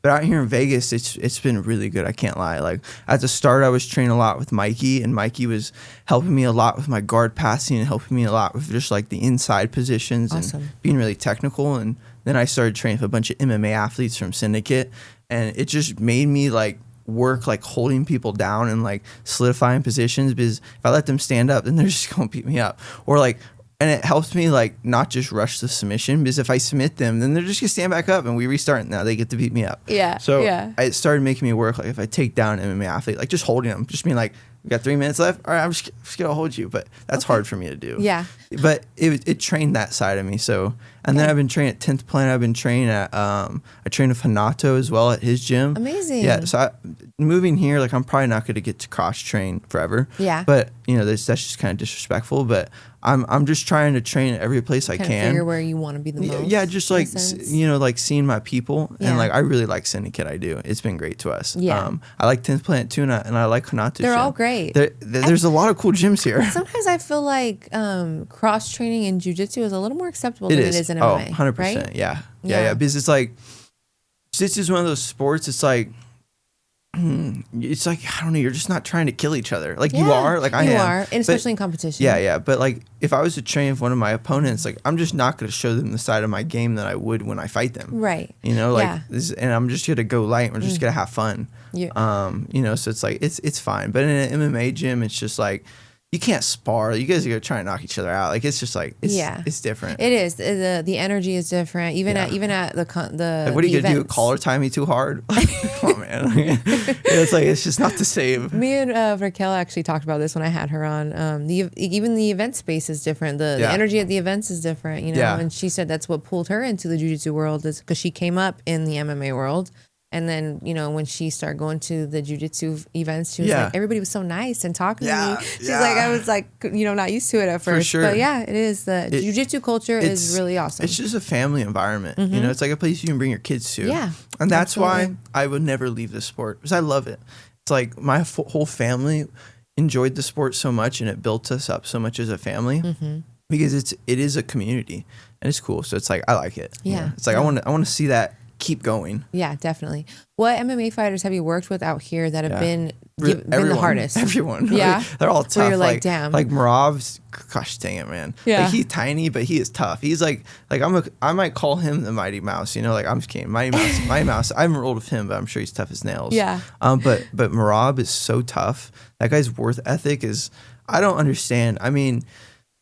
But out here in Vegas, it's been really good. I can't lie. Like at the start, I was training a lot with Mikey, and Mikey was helping me a lot with my guard passing and helping me a lot with just like the inside positions and being really technical. And then I started training with a bunch of MMA athletes from Syndicate, and it just made me like work like holding people down and like solidifying positions, because if I let them stand up, then they're just gonna beat me up. Or like, and it helps me like not just rush the submission, because if I submit them, then they're just gonna stand back up and we restart, and now they get to beat me up. So it started making me work like if I take down an MMA athlete, like just holding them, just being like, we got 3 minutes left. All right, I'm just gonna hold you, but that's hard for me to do. Yeah. But it trained that side of me. So, and then I've been training at 10th Planet. I've been training at I trained with Hanato as well at his gym. Amazing. Yeah. So moving here, like I'm probably not going to get to cross train forever. Yeah. But you know, that's just kind of disrespectful. But I'm just trying to train at every place I can. Figure where you want to be the most. Yeah, just like you know, like seeing my people, and like I really like Syndicate. I do. It's been great to us. Yeah. I like 10th Planet too, and I like Hanato. They're all great. There's a lot of cool gyms here. Sometimes I feel like cross training in jiu-jitsu is a little more acceptable than it is in MMA. 100%. Right? Yeah. Because it's like, jiu-jitsu is one of those sports. It's like I don't know. You're just not trying to kill each other. Like you are. Like I am. You are, and especially in competition. Yeah. But like if I was to train with one of my opponents, like I'm just not going to show them the side of my game that I would when I fight them. Right. You know, like and I'm just going to go light. We're just going to have fun. Yeah. You know, so it's like it's fine. But in an MMA gym, it's just like, you can't spar. You guys are gonna try and knock each other out. Like it's just like it's different. It is. The energy is different. Even at the like, what are you gonna events. do? Collar tie me too hard? Come on, man. It's like it's just not the same. Me and Raquel actually talked about this when I had her on. Even the event space is different. The energy at the events is different. You know, and she said that's what pulled her into the jiu-jitsu world, is because she came up in the MMA world. And then, you know, when she started going to the jiu-jitsu events, she was like, everybody was so nice and talking to me. She's like, I was like, you know, not used to it at first. For sure. But yeah, it is. The jiu-jitsu culture is really awesome. It's just a family environment. You know, it's like a place you can bring your kids to. Yeah. And that's why I would never leave the sport, because I love it. It's like my whole family enjoyed the sport so much, and it built us up so much as a family, because it is a community, and it's cool. So it's like, I like it. Yeah. You know? It's like, I want to see that keep going. Yeah, definitely. What MMA fighters have you worked with out here that have been the hardest? Everyone. Yeah. Like, they're all tough. Where you're like, damn. Like Marab's, gosh dang it, man. Yeah. Like he's tiny, but he is tough. He's like I might call him the Mighty Mouse. You know, like I'm just kidding. Mighty Mouse. I haven't rolled with him, but I'm sure he's tough as nails. Yeah. But Marab is so tough. That guy's work ethic is, I don't understand. I mean,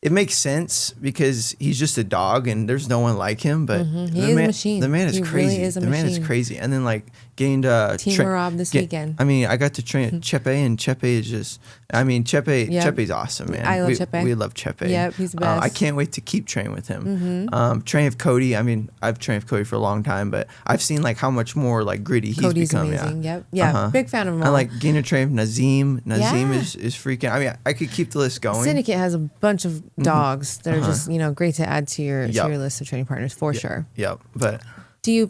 it makes sense because he's just a dog and there's no one like him. But he is a machine. The man is crazy. Really is a the man is crazy. And then like getting to Team Marab this weekend. I mean, I got to train Chepe, and Chepe is just. I mean, Chepe's awesome, man. I love Chepe. We love Chepe. Yep, he's the best. I can't wait to keep training with him. Train with Cody. I mean, I've trained with Cody for a long time, but I've seen like how much more like gritty he's Cody's become. amazing. Yeah, big fan of him. I like getting to train with Nazim. Nazim is freaking. I mean, I could keep the list going. Syndicate has a bunch of dogs that are just, you know, great to add to your list of training partners for sure. Yep. But do you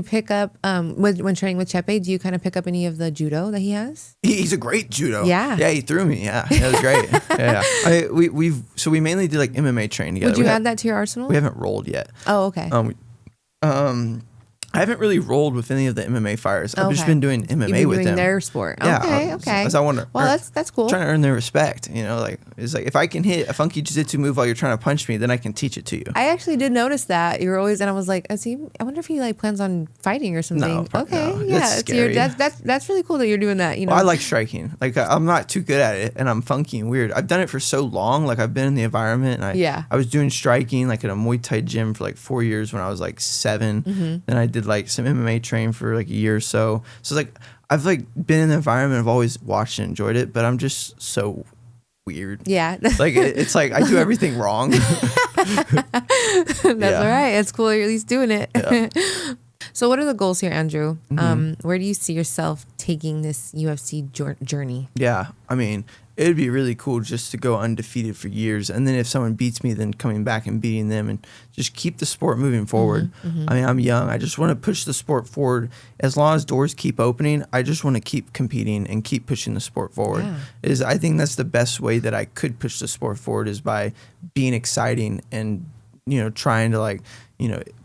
pick up when training with Chepe, do you kind of pick up any of the judo that he has? He's a great judo. Yeah. Yeah, he threw me. Yeah. It was great. We mainly did like MMA training together. Would you add that to your arsenal? We haven't rolled yet. Oh, okay. I haven't really rolled with any of the MMA fighters. I've just been doing MMA with them. Their sport. Yeah, okay. As I want to. Well, that's cool. Trying to earn their respect. Like it's like if I can hit a funky jiu-jitsu move while you're trying to punch me, then I can teach it to you. I actually did notice that you were always, and I was like, I wonder if he like plans on fighting or something. No, yeah, that's scary. That's really cool that you're doing that. Well, I like striking. Like I'm not too good at it, and I'm funky and weird. I've done it for so long. Like I've been in the environment. And I was doing striking like at a Muay Thai gym for like 4 years when I was like 7. Then I did like some MMA train for like a year or so. So like I've like been in the environment. I've always watched and enjoyed it, but I'm just so weird. Yeah. Like it's like I do everything wrong. That's all right. It's cool you're at least doing it. Yeah. So what are the goals here, Andrew? Where do you see yourself taking this UFC journey? Yeah. I mean, it'd be really cool just to go undefeated for years. And then if someone beats me, then coming back and beating them and just keep the sport moving forward. I mean, I'm young. I just want to push the sport forward. As long as doors keep opening, I just want to keep competing and keep pushing the sport forward. I think that's the best way that I could push the sport forward is by being exciting and, trying to like,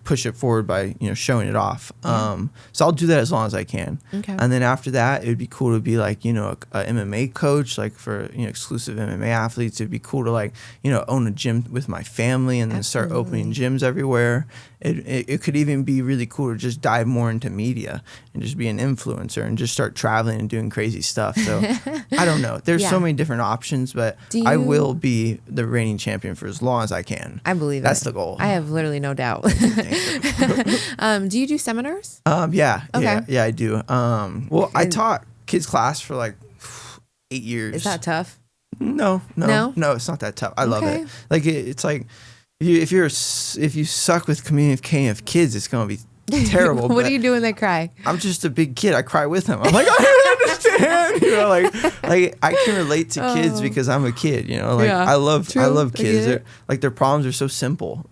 push it forward by, showing it off. So I'll do that as long as I can. Okay. And then after that, it'd be cool to be like, a MMA coach, like for, exclusive MMA athletes. It'd be cool to like, own a gym with my family and then start opening gyms everywhere. It could even be really cool to just dive more into media and just be an influencer and just start traveling and doing crazy stuff. So I don't know. There's so many different options, but I will be the reigning champion for as long as I can. I believe that's the goal. I have literally no doubt. Do you do seminars? Yeah, I do. I taught kids class for like 8 years. Is that tough? No, it's not that tough. I love it. Like it's like if you suck with communicating with kids, it's gonna be terrible. What do you do when they cry? I'm just a big kid. I cry with them. I'm like, I don't understand. Like I can relate to kids because I'm a kid. I love kids. Their problems are so simple.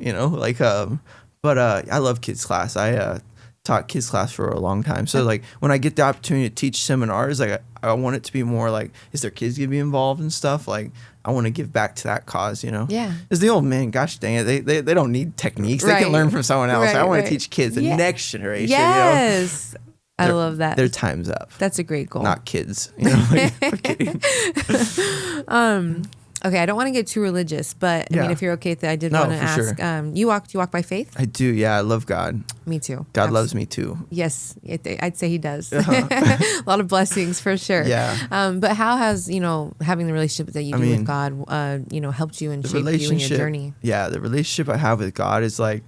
But I love kids class. I taught kids class for a long time. So like when I get the opportunity to teach seminars, like I want it to be more like, is there kids gonna be involved and stuff? Like I want to give back to that cause, Yeah. As the old man, gosh dang it, they don't need techniques. They can learn from someone else. I want to teach kids the next generation. Yes. I love that. Their time's up. That's a great goal. Not kids. I'm kidding. Okay, I don't want to get too religious, but I mean, if you're okay with that, I did want to ask. Sure. You walk by faith? I do. Yeah, I love God. Me too. God loves me too. Yes, I'd say He does. A lot of blessings for sure. Yeah. But how has having the relationship that you do with God, helped you and shaped you in your journey? Yeah, the relationship I have with God is like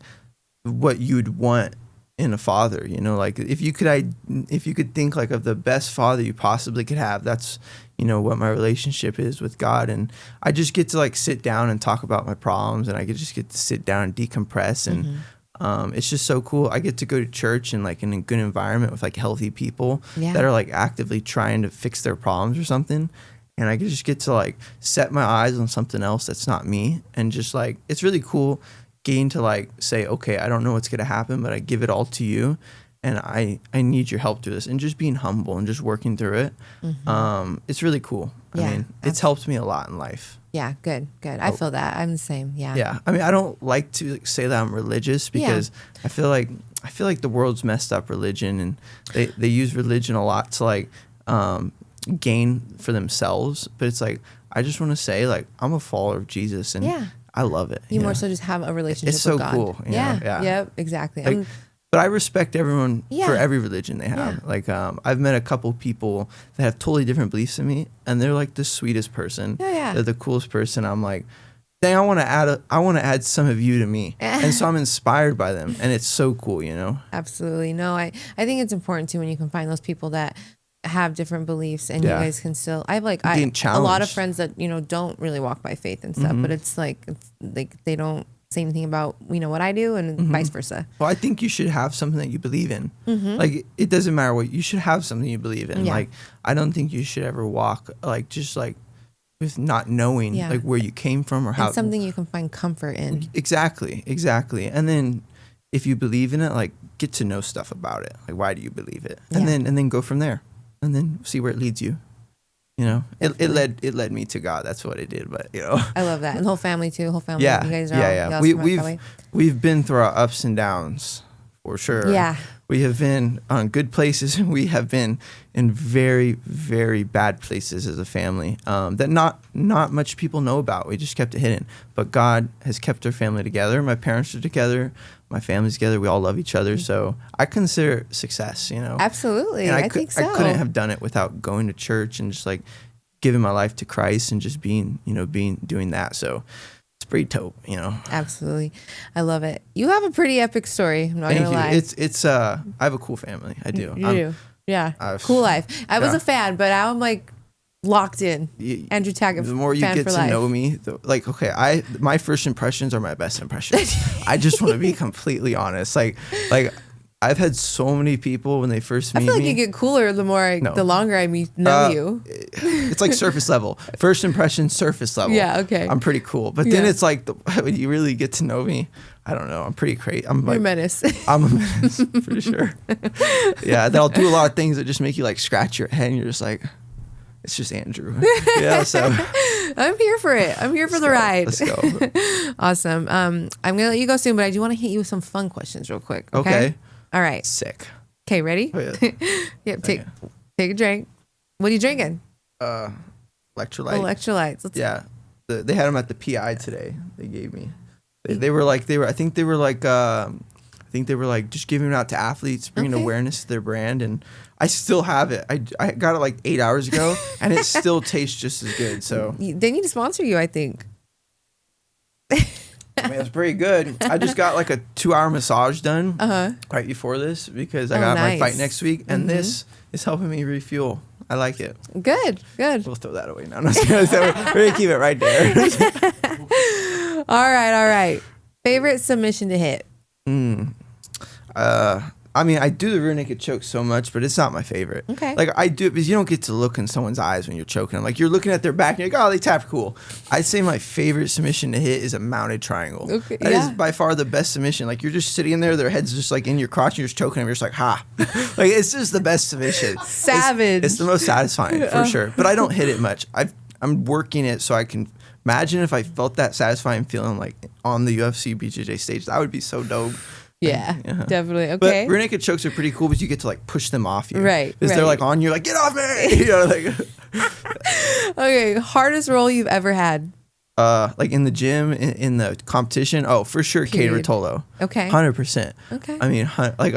what you'd want in a father. Like if you could think like of the best father you possibly could have, that's what my relationship is with God. And I just get to like sit down and talk about my problems, and I just get to sit down and decompress. And it's just so cool. I get to go to church and like in a good environment with like healthy people that are like actively trying to fix their problems or something. And I just get to like set my eyes on something else that's not me. And just like, it's really cool getting to like say, okay, I don't know what's going to happen, but I give it all to you. And I need your help through this, and just being humble and just working through it. It's really cool. I mean, it's helped me a lot in life. Yeah, good. I feel that. I'm the same. Yeah. Yeah. I mean, I don't like to say that I'm religious because I feel like the world's messed up religion, and they use religion a lot to like gain for themselves. But it's like, I just want to say like, I'm a follower of Jesus, and I love it. You more so just have a relationship with God. It's so cool. Yeah. Yep, exactly. But I respect everyone for every religion they have. Yeah. Like, I've met a couple people that have totally different beliefs than me, and they're like the sweetest person. They're the coolest person. I'm like, dang, I want to add some of you to me, and so I'm inspired by them, and it's so cool, Absolutely. No, I think it's important too when you can find those people that have different beliefs, and you guys can still. I have like a lot of friends that don't really walk by faith and stuff, but it's like they don't say anything about what I do, and vice versa. Well, I think you should have something that you believe in. Like it doesn't matter what, you should have something you believe in. Like I don't think you should ever walk like just like with not knowing like where you came from or how. And something you can find comfort in. Exactly. And then if you believe in it, like get to know stuff about it. Like why do you believe it? And then go from there, and then see where it leads you. It led me to God. That's what it did. But I love that, and the whole family too. Whole family. Yeah, you guys are We've been through our ups and downs for sure. Yeah. We have been on good places, and we have been in very, very bad places as a family that not much people know about. We just kept it hidden. But God has kept our family together. My parents are together. My family's together. We all love each other. So I consider it success, you know. Absolutely. And I think so. I couldn't have done it without going to church and just like giving my life to Christ and just doing that. So it's pretty dope, you know. Absolutely. I love it. You have a pretty epic story. I'm not Thank going to you. lie. It's I have a cool family. I do. You do. Yeah. Cool life. I was a fan, but now I'm like locked in. Andrew Tackett. The more you get to know me, my first impressions are my best impressions. I just want to be completely honest. Like I've had so many people when they first meet me. I feel like you get cooler the longer I know you. It's like surface level. First impression, surface level. Yeah, okay. I'm pretty cool. But then it's like when you really get to know me, I don't know. I'm pretty crazy. You're a menace. I'm a menace for sure. Yeah, then I'll do a lot of things that just make you like scratch your head and you're just like, it's just Andrew. Yeah, so I'm here for it. I'm here for the ride. Let's go. Awesome. I'm gonna let you go soon, but I do want to hit you with some fun questions real quick. Okay. All right. Sick. Okay, ready? Oh, yeah. Yep. Take a drink. What are you drinking? Electrolytes. Let's They had them at the PI today. They gave me. I think they were like just giving them out to athletes, bringing awareness to their brand, and I still have it. I got it like 8 hours ago, and it still tastes just as good. So they need to sponsor you, I think. I mean, it's pretty good. I just got like a 2-hour massage done right before this because I got my fight next week, and this is helping me refuel. I like it. Good. We'll throw that away now. We're gonna keep it right there. All right. Favorite submission to hit? I mean, I do the rear naked choke so much, but it's not my favorite. Okay. Like I do it because you don't get to look in someone's eyes when you're choking them. Like you're looking at their back and you're like, oh, they tapped cool. I'd say my favorite submission to hit is a mounted triangle. Okay. That is by far the best submission. Like you're just sitting there, their head's just like in your crotch, and you're just choking them. You're just like, ha. Like it's just the best submission. Savage. It's the most satisfying for sure. But I don't hit it much. I'm working it so I can imagine if I felt that satisfying feeling like on the UFC BJJ stage. That would be so dope. Yeah, definitely. Okay. But rear naked chokes are pretty cool because you get to like push them off you. Right. Because they're like on you, like, get off me. You know, like. Okay. Hardest role you've ever had? Like in the gym, in the competition. Oh, for sure. Cade Rotolo. Okay. 100%. Okay. I mean, like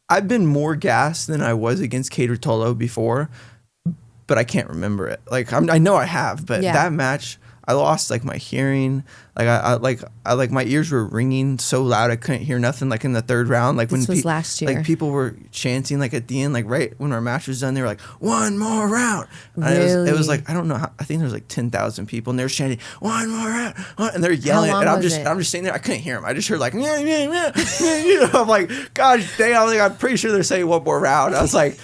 I've been more gassed than I was against Cade Rotolo before, but I can't remember it. Like I know I have, but that match, I lost like my hearing. Like I my ears were ringing so loud I couldn't hear nothing. Like in the third round, like this was last year. like people were chanting like at the end, like right when our match was done, they were like 1 more round. And really? it was like I don't know. I think there was like 10,000 people, and they were chanting 1 more round, and they're yelling. And I'm just sitting there. I couldn't hear them. I just heard like yeah. You know, I'm like, gosh dang. I'm pretty sure they're saying 1 more round. I was like,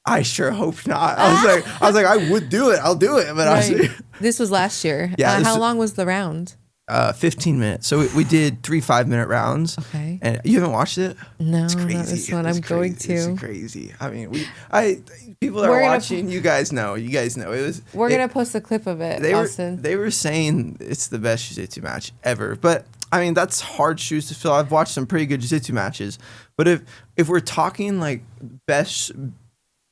I sure hope not. I was like, I would do it. I'll do it. But right. This was last year. Yeah. How long was the round? 15 minutes. So we did 3 5-minute rounds. Okay. And you haven't watched it? No, it's crazy. Not this one. I'm going to. It's crazy. I mean, people that are watching, you guys know. We're gonna post a clip of it, Austin. They were saying it's the best jiu-jitsu match ever. But I mean, that's hard shoes to fill. I've watched some pretty good jiu-jitsu matches. But if we're talking like best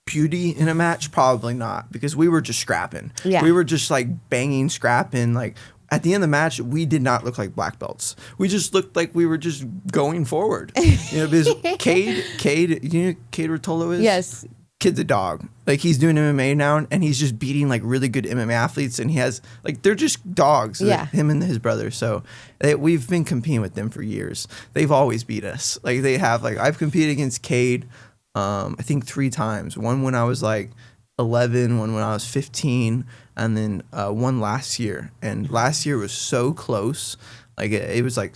beauty in a match, probably not, because we were just scrapping. Yeah. We were just like banging, scrapping. Like at the end of the match, we did not look like black belts. We just looked like we were just going forward. You know, because Cade, you know who Cade Rotolo is? Yes. Kid's a dog. Like he's doing MMA now, and he's just beating like really good MMA athletes, and he has like they're just dogs. Yeah. Him and his brother. So we've been competing with them for years. They've always beat us. Like they have. Like I've competed against Cade. I think 3 times. One when I was like 11, one when I was 15, and then one last year. And last year was so close. Like it was like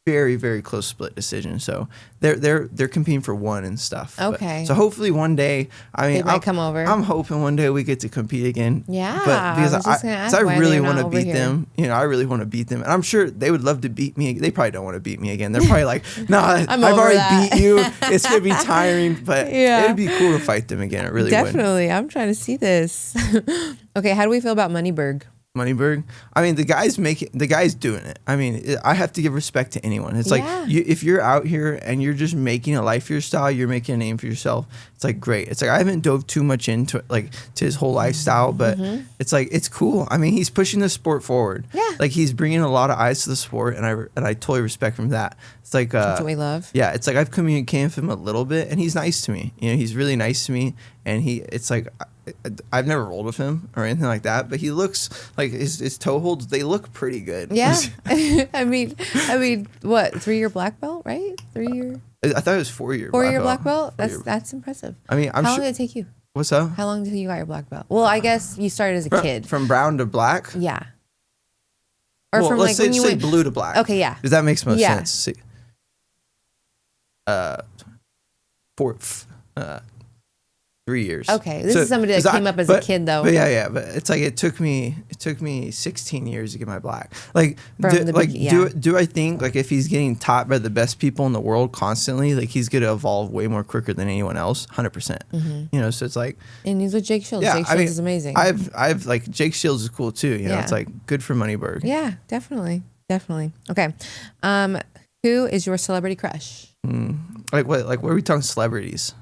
very, very close split decision. So they're competing for 1 and stuff. Okay. So hopefully one day, I mean, they might come over. I'm hoping one day we get to compete again. Yeah. But because I really want to beat them. You know, I really want to beat them. And I'm sure they would love to beat me. They probably don't want to beat me again. They're probably like, no, I've already beat you. It's going to be tiring. But it'd be cool to fight them again. It really would. Definitely. I'm trying to see this. Okay. How do we feel about Moneyberg? Moneyberg. I mean, the guy's doing it. I mean, I have to give respect to anyone. It's like if you're out here and you're just making a life for your style, you're making a name for yourself. It's like great. It's like I haven't dove too much into like to his whole lifestyle, but it's like it's cool. I mean, he's pushing the sport forward. Yeah, like he's bringing a lot of eyes to the sport, and I totally respect from that. It's like that's what we love. Yeah, it's like I've communicated with him a little bit, and he's nice to me. You know, he's really nice to me, and it's like. I've never rolled with him or anything like that, but he looks like his toe holds. They look pretty good. Yeah, I mean, what 3-year black belt, right? 3-year. I thought it was 4-year. 4-year black belt. That's impressive. I mean, how long did it take you? What's up? How long did you got your black belt? Well, I guess you started as a kid. From brown to black. Yeah. Or well, from let's like say, when you went blue to black. Okay, yeah. Because that makes most sense. See, 3 years. Okay, this is somebody that came up as a kid, though. But but it's like it took me 16 years to get my black. Like, do I think like if he's getting taught by the best people in the world constantly, like he's gonna evolve way more quicker than anyone else? 100%. You know, so it's like. And he's with Jake Shields. Yeah, Jake Shields is amazing. I've like Jake Shields is cool too. You know, it's like good for Moneyberg. Yeah, definitely. Okay, who is your celebrity crush? Like what? Like what are we talking celebrities?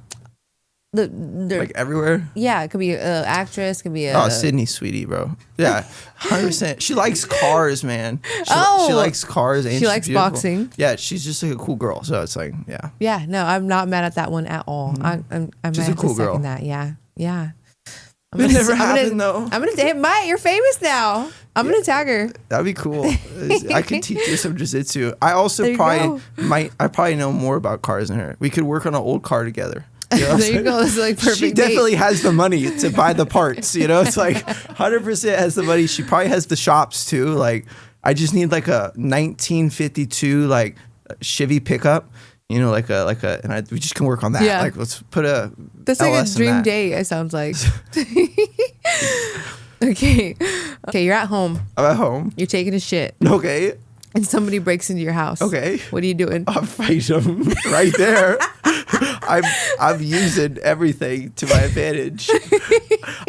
Like everywhere. Yeah, it could be an actress, could be a Sydney Sweetie, bro. Yeah, 100%. She likes cars, man. She likes cars. And she likes boxing. Yeah, she's just like a cool girl. So it's like, yeah. Yeah, no, I'm not mad at that one at all. I'm just a cool girl. That. Yeah. It never happened though. I'm gonna say, Mike, you're famous now. I'm gonna tag her. That'd be cool. I could teach you some jiu-jitsu. I also probably know more about cars than her. We could work on an old car together. You know there you go. It's like perfect. She definitely has the money to buy the parts. You know, it's like 100% has the money. She probably has the shops too. Like, I just need like a 1952 like Chevy pickup. You know, we just can work on that. Yeah. Like, let's put a. That's like a dream date. It sounds like. Okay, you're at home. I'm at home. You're taking a shit. Okay. And somebody breaks into your house. Okay. What are you doing? I'll fight them right there. I'm using everything to my advantage.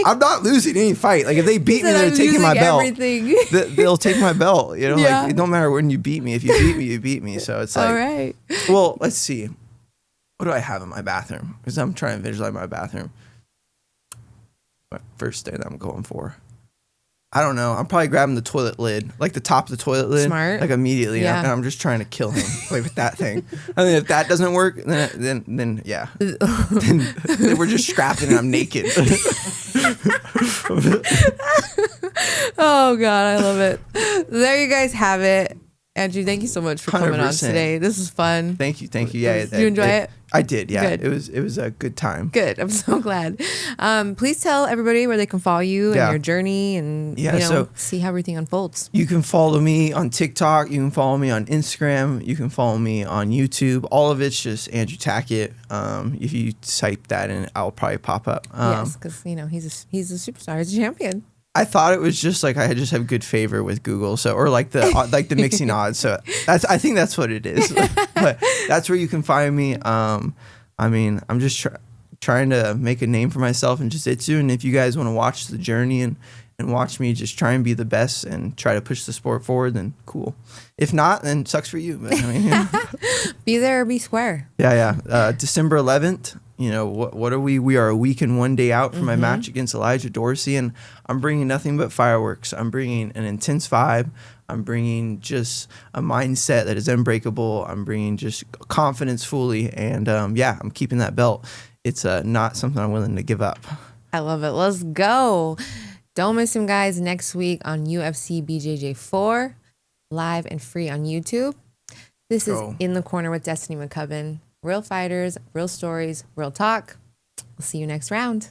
I'm not losing any fight. Like if they beat me, they're taking my belt. They'll take my belt. You know, like it don't matter when you beat me. If you beat me, you beat me. So it's like, all right. Well, let's see. What do I have in my bathroom? Because I'm trying to visualize my bathroom. My first day that I'm going for. I don't know. I'm probably grabbing the toilet lid, like the top of the toilet lid, smart, like immediately, and I'm just trying to kill him, like with that thing. I mean, if that doesn't work, then yeah, then we're just strapping and I'm naked. Oh God, I love it. There you guys have it. Andrew, thank you so much for coming 100%. On today. This was fun. Thank you. Yeah, did you enjoy it? I did. Yeah, good. It was a good time. Good. I'm so glad. Please tell everybody where they can follow you and your journey, and so see how everything unfolds. You can follow me on TikTok. You can follow me on Instagram. You can follow me on YouTube. All of it's just Andrew Tackett. If you type that in, I'll probably pop up. Yes, because he's a superstar. He's a champion. I thought it was just like I just have good favor with Google, or like the mixing odds. So I think that's what it is. But that's where you can find me. I mean, I'm just trying to make a name for myself in jiu-jitsu, and if you guys want to watch the journey and watch me just try and be the best and try to push the sport forward, then cool. If not, then sucks for you. But I mean, be there or be square. Yeah. December 11th. You know, what are we? We are a week and 1 day out from my match against Elijah Dorsey, and I'm bringing nothing but fireworks. I'm bringing an intense vibe. I'm bringing just a mindset that is unbreakable. I'm bringing just confidence fully, and I'm keeping that belt. It's not something I'm willing to give up. I love it. Let's go. Don't miss him, guys, next week on UFC BJJ 4, live and free on YouTube. This is In the Corner with Destiny McCubbin. Real fighters, real stories, real talk. We'll see you next round.